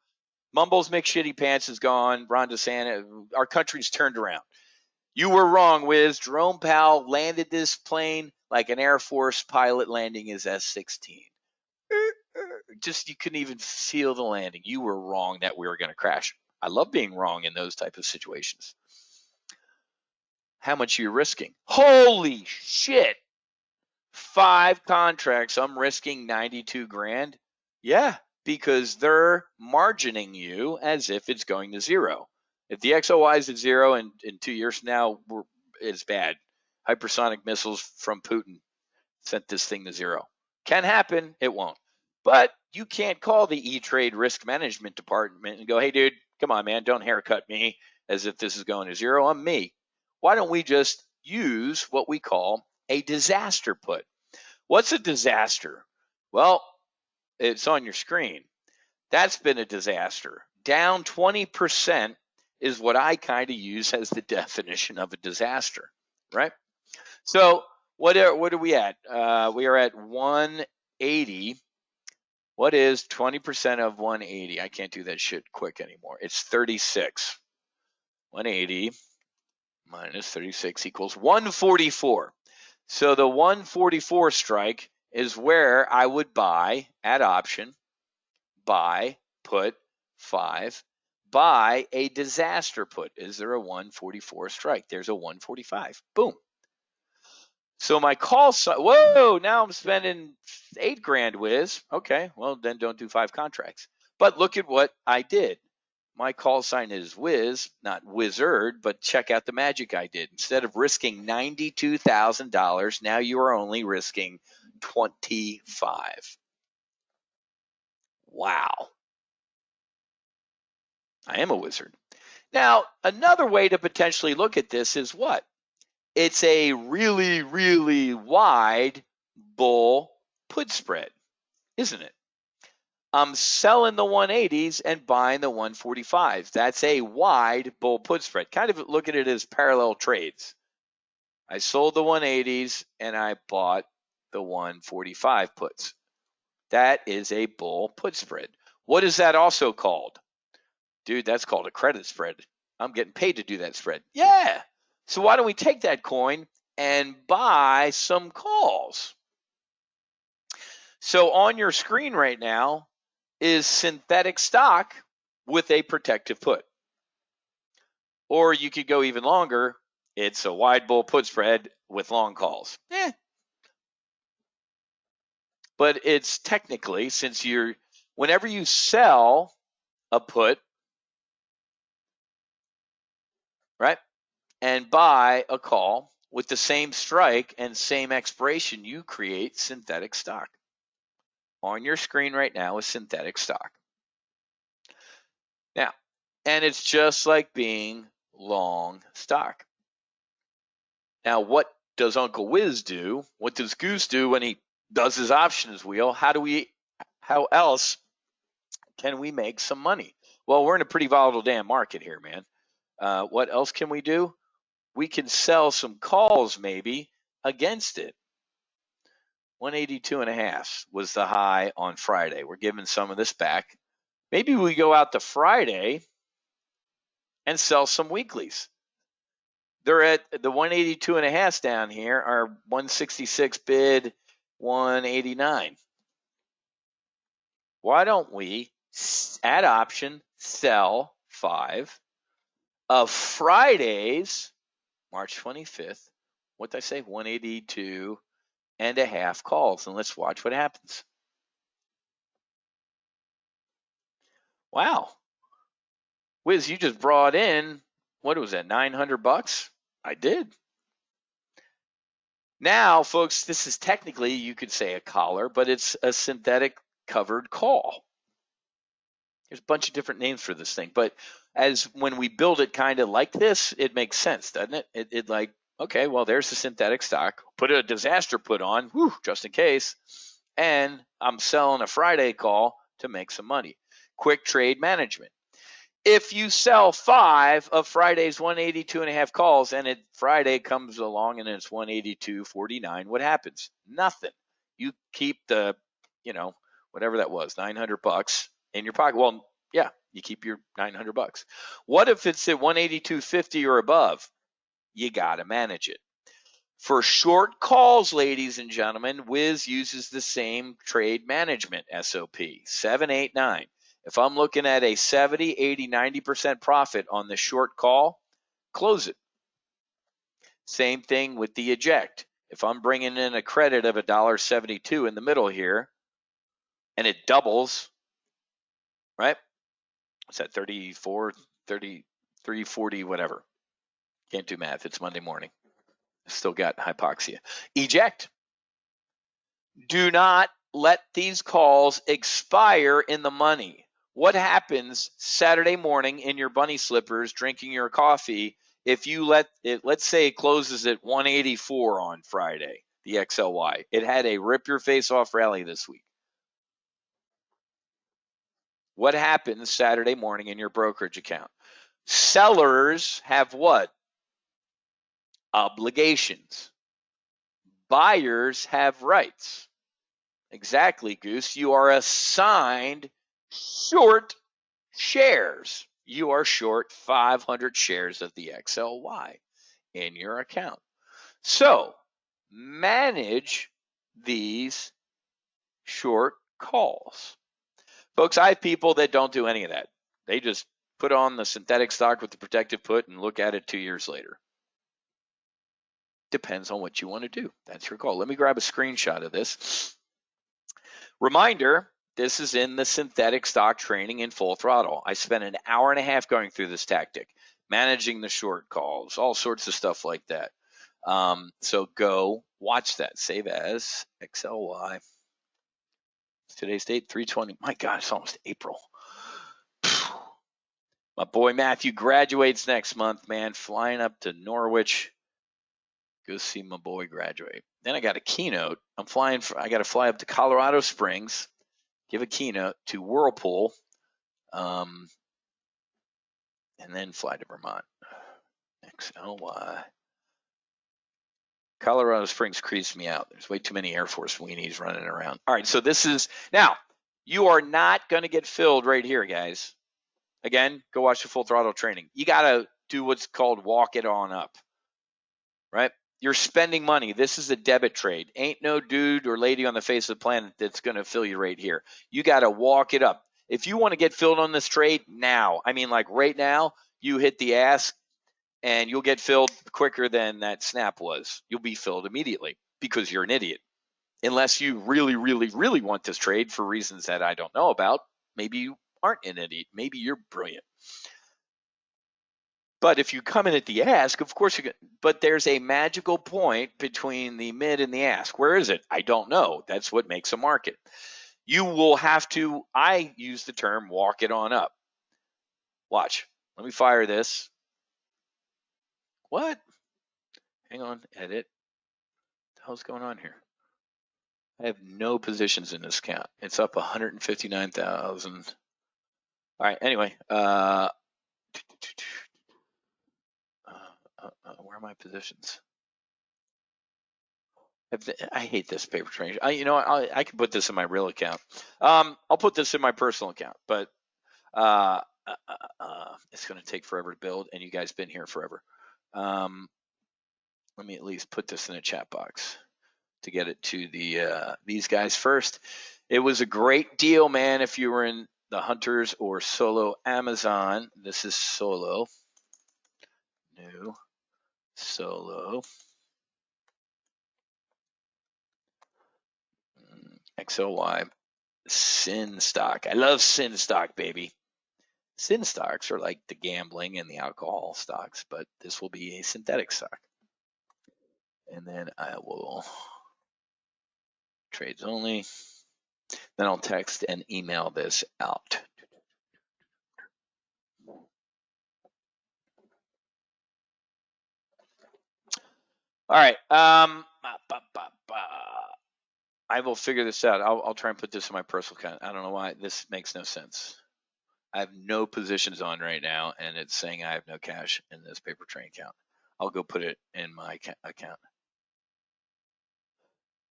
Mumbles McShitty Pants is gone. Ron DeSantis, our country's turned around. You were wrong, Wiz. Jerome Powell landed this plane like an Air Force pilot landing his S-16. Just you couldn't even feel the landing. You were wrong that we were going to crash. I love being wrong in those type of situations. How much are you risking? Holy shit. 5 contracts, I'm risking 92 grand. Yeah, because they're margining you as if it's going to zero. If the XLY is at zero and in 2 years from now, it's bad. Hypersonic missiles from Putin sent this thing to zero. Can happen, it won't. But you can't call the E-Trade risk management department and go, hey, dude, come on, man, don't haircut me as if this is going to zero. I'm me. Why don't we just use what we call a disaster put? What's a disaster? Well, it's on your screen. That's been a disaster. Down 20% is what I kind of use as the definition of a disaster, right? So what are we at? We are at 180. What is 20% of 180? I can't do that shit quick anymore. It's 36. 180 minus 36 equals 144. So the 144 strike is where I would buy at option, buy, put 5, buy a disaster put. Is there a 144 strike? There's a 145. Boom. So my call sign, whoa, now I'm spending 8 grand, Wiz. Okay, well, then don't do 5 contracts. But look at what I did. My call sign is Whiz, not Wizard, but check out the magic I did. Instead of risking $92,000, now you are only risking 25. Wow. I am a wizard. Now, another way to potentially look at this is what? It's a really, really wide bull put spread, isn't it? I'm selling the 180s and buying the 145s. That's a wide bull put spread. Kind of look at it as parallel trades. I sold the 180s and I bought the 145 puts. That is a bull put spread. What is that also called? Dude, that's called a credit spread. I'm getting paid to do that spread. Yeah. So why don't we take that coin and buy some calls? So on your screen right now is synthetic stock with a protective put. Or you could go even longer. It's a wide bull put spread with long calls. But it's technically, since whenever you sell a put, right, and buy a call with the same strike and same expiration, you create synthetic stock. On your screen right now is synthetic stock. Now, and it's just like being long stock. Now, what does Uncle Whiz do? What does Goose do when he does his options wheel? How else can we make some money? Well, we're in a pretty volatile damn market here, man. What else can we do? We can sell some calls maybe against it. 182.5 was the high on Friday. We're giving some of this back. Maybe we go out to Friday and sell some weeklies. They're at the 182.5 down here are 166 bid, 189. Why don't we at option sell 5 of Friday's March 25th? What did I say? 182.5 calls, and let's watch what happens. Wow. Wiz, you just brought in, what was that, $900? I did. Now, folks, this is technically, you could say a collar, but it's a synthetic covered call. There's a bunch of different names for this thing, but as when we build it kind of like this, it makes sense, doesn't it? It like Okay, well, there's the synthetic stock. Put a disaster put on, just in case. And I'm selling a Friday call to make some money. Quick trade management. If you sell 5 of Friday's 182.5 calls and Friday comes along and it's 182.49, what happens? Nothing. You keep the, whatever that was, $900 in your pocket. Well, yeah, you keep your $900. What if it's at 182.50 or above? You got to manage it. For short calls, ladies and gentlemen, Whiz uses the same trade management SOP, 789. If I'm looking at a 70, 80, 90% profit on the short call, close it. Same thing with the eject. If I'm bringing in a credit of $1.72 in the middle here, and it doubles, right? What's that, 34, 33, 40, whatever. Can't do math. It's Monday morning. Still got hypoxia. Eject. Do not let these calls expire in the money. What happens Saturday morning in your bunny slippers drinking your coffee if you let it, let's say it closes at 184 on Friday, the XLY. It had a rip your face off rally this week. What happens Saturday morning in your brokerage account? Sellers have what? Obligations. Buyers have rights. Exactly, Goose. You are assigned short shares. You are short 500 shares of the XLY in your account. So manage these short calls. Folks, I have people that don't do any of that. They just put on the synthetic stock with the protective put and look at it 2 years later. Depends on what you want to do. That's your call. Let me grab a screenshot of this. Reminder, this is in the synthetic stock training in Full Throttle. I spent an hour and a half going through this tactic, managing the short calls, all sorts of stuff like that. So go watch that. Save as XLY. Today's date, 3/20. My God, it's almost April. My boy Matthew graduates next month, man. Flying up to Norwich. Go see my boy graduate. Then I got a keynote. I got to fly up to Colorado Springs, give a keynote to Whirlpool, and then fly to Vermont. XLY. Colorado Springs creeps me out. There's way too many Air Force weenies running around. All right, so this is now. You are not going to get filled right here, guys. Again, go watch the Full Throttle training. You got to do what's called walk it on up, right? You're spending money. This is a debit trade. Ain't no dude or lady on the face of the planet that's going to fill you right here. You got to walk it up. If you want to get filled on this trade now, I mean, like right now, you hit the ask and you'll get filled quicker than that snap was. You'll be filled immediately because you're an idiot. Unless you really, really, really want this trade for reasons that I don't know about. Maybe you aren't an idiot. Maybe you're brilliant. But if you come in at the ask, of course you're going to, but there's a magical point between the mid and the ask. Where is it? I don't know. That's what makes a market. You will have to, I use the term walk it on up. Watch. Let me fire this. What? Hang on, edit. What the hell's going on here? I have no positions in this account. It's up 159,000. All right, anyway. Where are my positions? I hate this paper train. I can put this in my real account. I'll put this in my personal account, but it's going to take forever to build, and you guys been here forever. Let me at least put this in a chat box to get it to these guys first. It was a great deal, man. If you were in the Hunters or Solo Amazon, this is Solo. New Solo. XLY. Sin stock. I love sin stock, baby. Sin stocks are like the gambling and the alcohol stocks, but this will be a synthetic stock. And then I will trades only. Then I'll text and email this out. All right. I will figure this out. I'll try and put this in my personal account. I don't know why this makes no sense. I have no positions on right now, and it's saying I have no cash in this paper train account. I'll go put it in my account.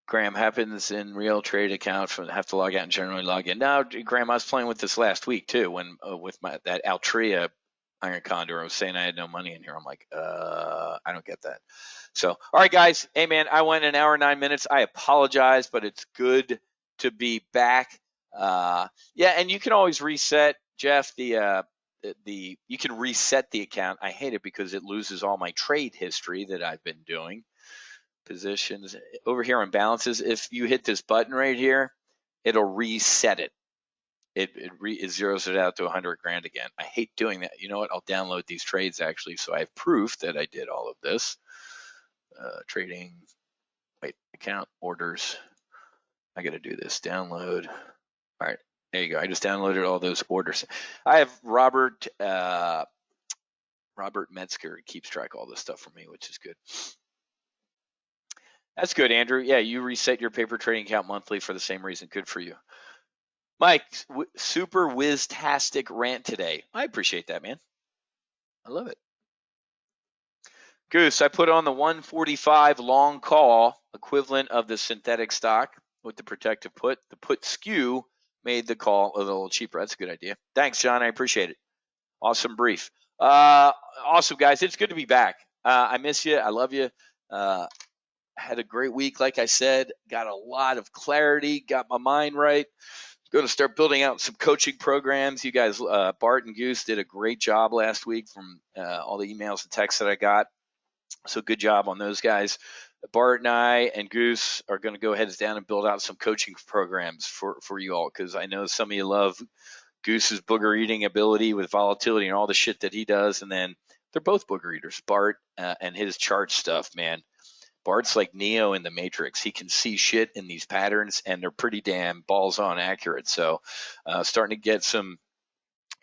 Graham, happens in real trade account from have to log out and generally log in. Now, Graham, I was playing with this last week too when with my that Altria Iron Condor. I was saying I had no money in here. I'm like, I don't get that. So, all right, guys. Hey, man, I went an hour and 9 minutes. I apologize, but it's good to be back. Yeah, and you can always reset, Jeff. The you can reset the account. I hate it because it loses all my trade history that I've been doing. Positions over here on balances. If you hit this button right here, it'll reset it. It zeroes it out to 100 grand again. I hate doing that. You know what? I'll download these trades actually, so I have proof that I did all of this. Trading, wait, account orders. I got to do this. Download. All right, there you go. I just downloaded all those orders. I have Robert Metzger keeps track of all this stuff for me, which is good. That's good, Andrew. Yeah, you reset your paper trading account monthly for the same reason. Good for you. Mike, super whiz-tastic rant today. I appreciate that, man. I love it. Goose, I put on the 145 long call, equivalent of the synthetic stock with the protective put. The put skew made the call a little cheaper. That's a good idea. Thanks, John. I appreciate it. Awesome brief. Awesome, guys. It's good to be back. I miss you. I love you. Had a great week, like I said. Got a lot of clarity. Got my mind right. Going to start building out some coaching programs. You guys, Bart and Goose, did a great job last week from all the emails and texts that I got. So good job on those guys. Bart and I and Goose are going to go heads down and build out some coaching programs for you all, because I know some of you love Goose's booger eating ability with volatility and all the shit that he does. And then they're both booger eaters, Bart and his chart stuff, man. Bart's like Neo in the Matrix. He can see shit in these patterns, and they're pretty damn balls on accurate. So starting to get some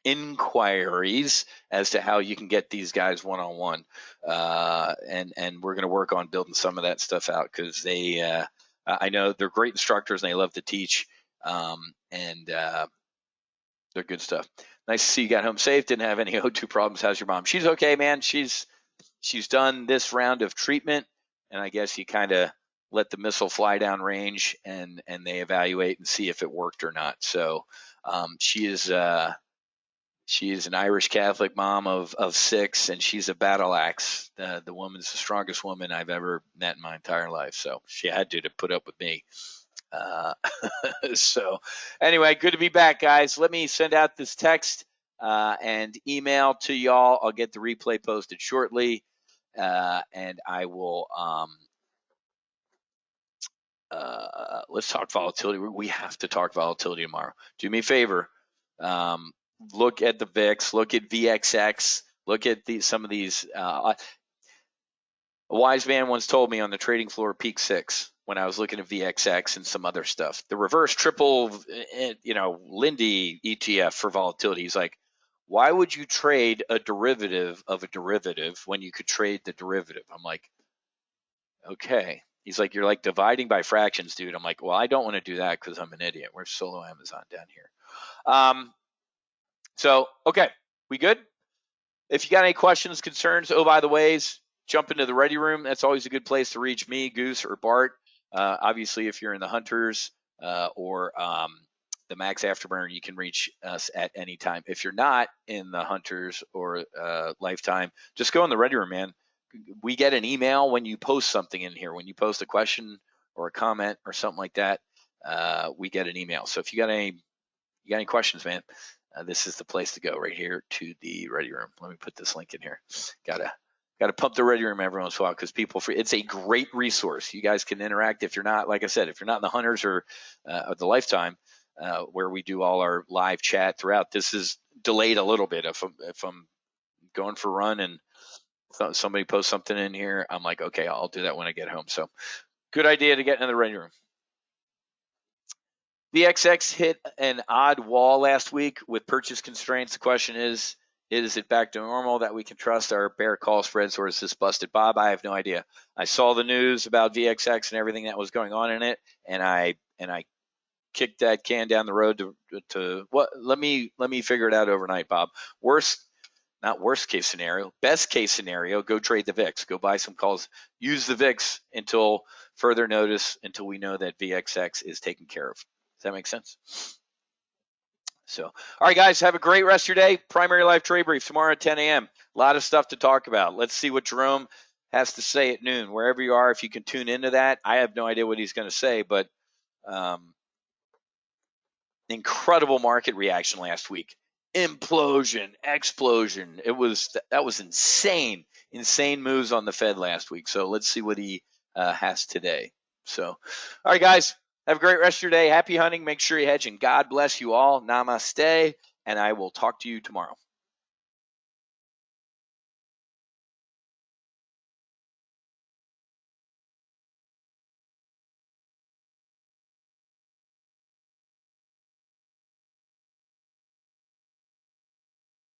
inquiries as to how you can get these guys one-on-one. And we're going to work on building some of that stuff out, because they I know they're great instructors and they love to teach. And they're good stuff. Nice to see you got home safe. Didn't have any O2 problems. How's your mom? She's okay, man. She's done this round of treatment, and I guess you kind of let the missile fly down range, and they evaluate and see if it worked or not. So she is an Irish Catholic mom of 6, and she's a battle axe. The woman's the strongest woman I've ever met in my entire life. So she had to put up with me. So anyway, good to be back, guys. Let me send out this text and email to y'all. I'll get the replay posted shortly. And I will let's talk volatility. We have to talk volatility tomorrow. Do me a favor. Look at the VIX, look at VXX, look at some of these. A wise man once told me on the trading floor, peak 6, when I was looking at VXX and some other stuff, the reverse triple, Lindy ETF for volatility. He's like, why would you trade a derivative of a derivative when you could trade the derivative? I'm like, okay. He's like, you're like dividing by fractions, dude. I'm like, well, I don't want to do that because I'm an idiot. We're solo Amazon down here. So, okay, we good? If you got any questions, concerns, by the ways, jump into the ready room. That's always a good place to reach me, Goose, or Bart. Obviously, if you're in the Hunters or the Max Afterburner, you can reach us at any time. If you're not in the Hunters or Lifetime, just go in the ready room, man. We get an email when you post something in here. When you post a question or a comment or something like that, we get an email. So if you got any questions, man, this is the place to go, right here to the ready room. Let me put this link in here. Gotta pump the ready room every once in a while, because it's a great resource. You guys can interact. If you're not, like I said, if you're not in the Hunters or the Lifetime, where we do all our live chat throughout, this is delayed a little bit. If I'm going for a run and somebody posts something in here, I'm like, okay, I'll do that when I get home. So good idea to get in the ready room. VXX hit an odd wall last week with purchase constraints. The question is Is it back to normal that we can trust our bear call spreads, or is this busted? Bob, I have no idea. I saw the news about VXX and everything that was going on in it, and I kicked that can down the road to what? Let me figure it out overnight, Bob. Not worst case scenario, best case scenario, go trade the VIX, go buy some calls, use the VIX until further notice, until we know that VXX is taken care of. Does that make sense? So, all right, guys, have a great rest of your day. Primary Life Trade Brief tomorrow at 10 a.m. A lot of stuff to talk about. Let's see what Jerome has to say at noon. Wherever you are, if you can tune into that. I have no idea what he's going to say, but incredible market reaction last week. Implosion, explosion. That was insane moves on the Fed last week. So let's see what he has today. So, all right, guys, have a great rest of your day. Happy hunting. Make sure you hedge, and God bless you all. Namaste, and I will talk to you tomorrow.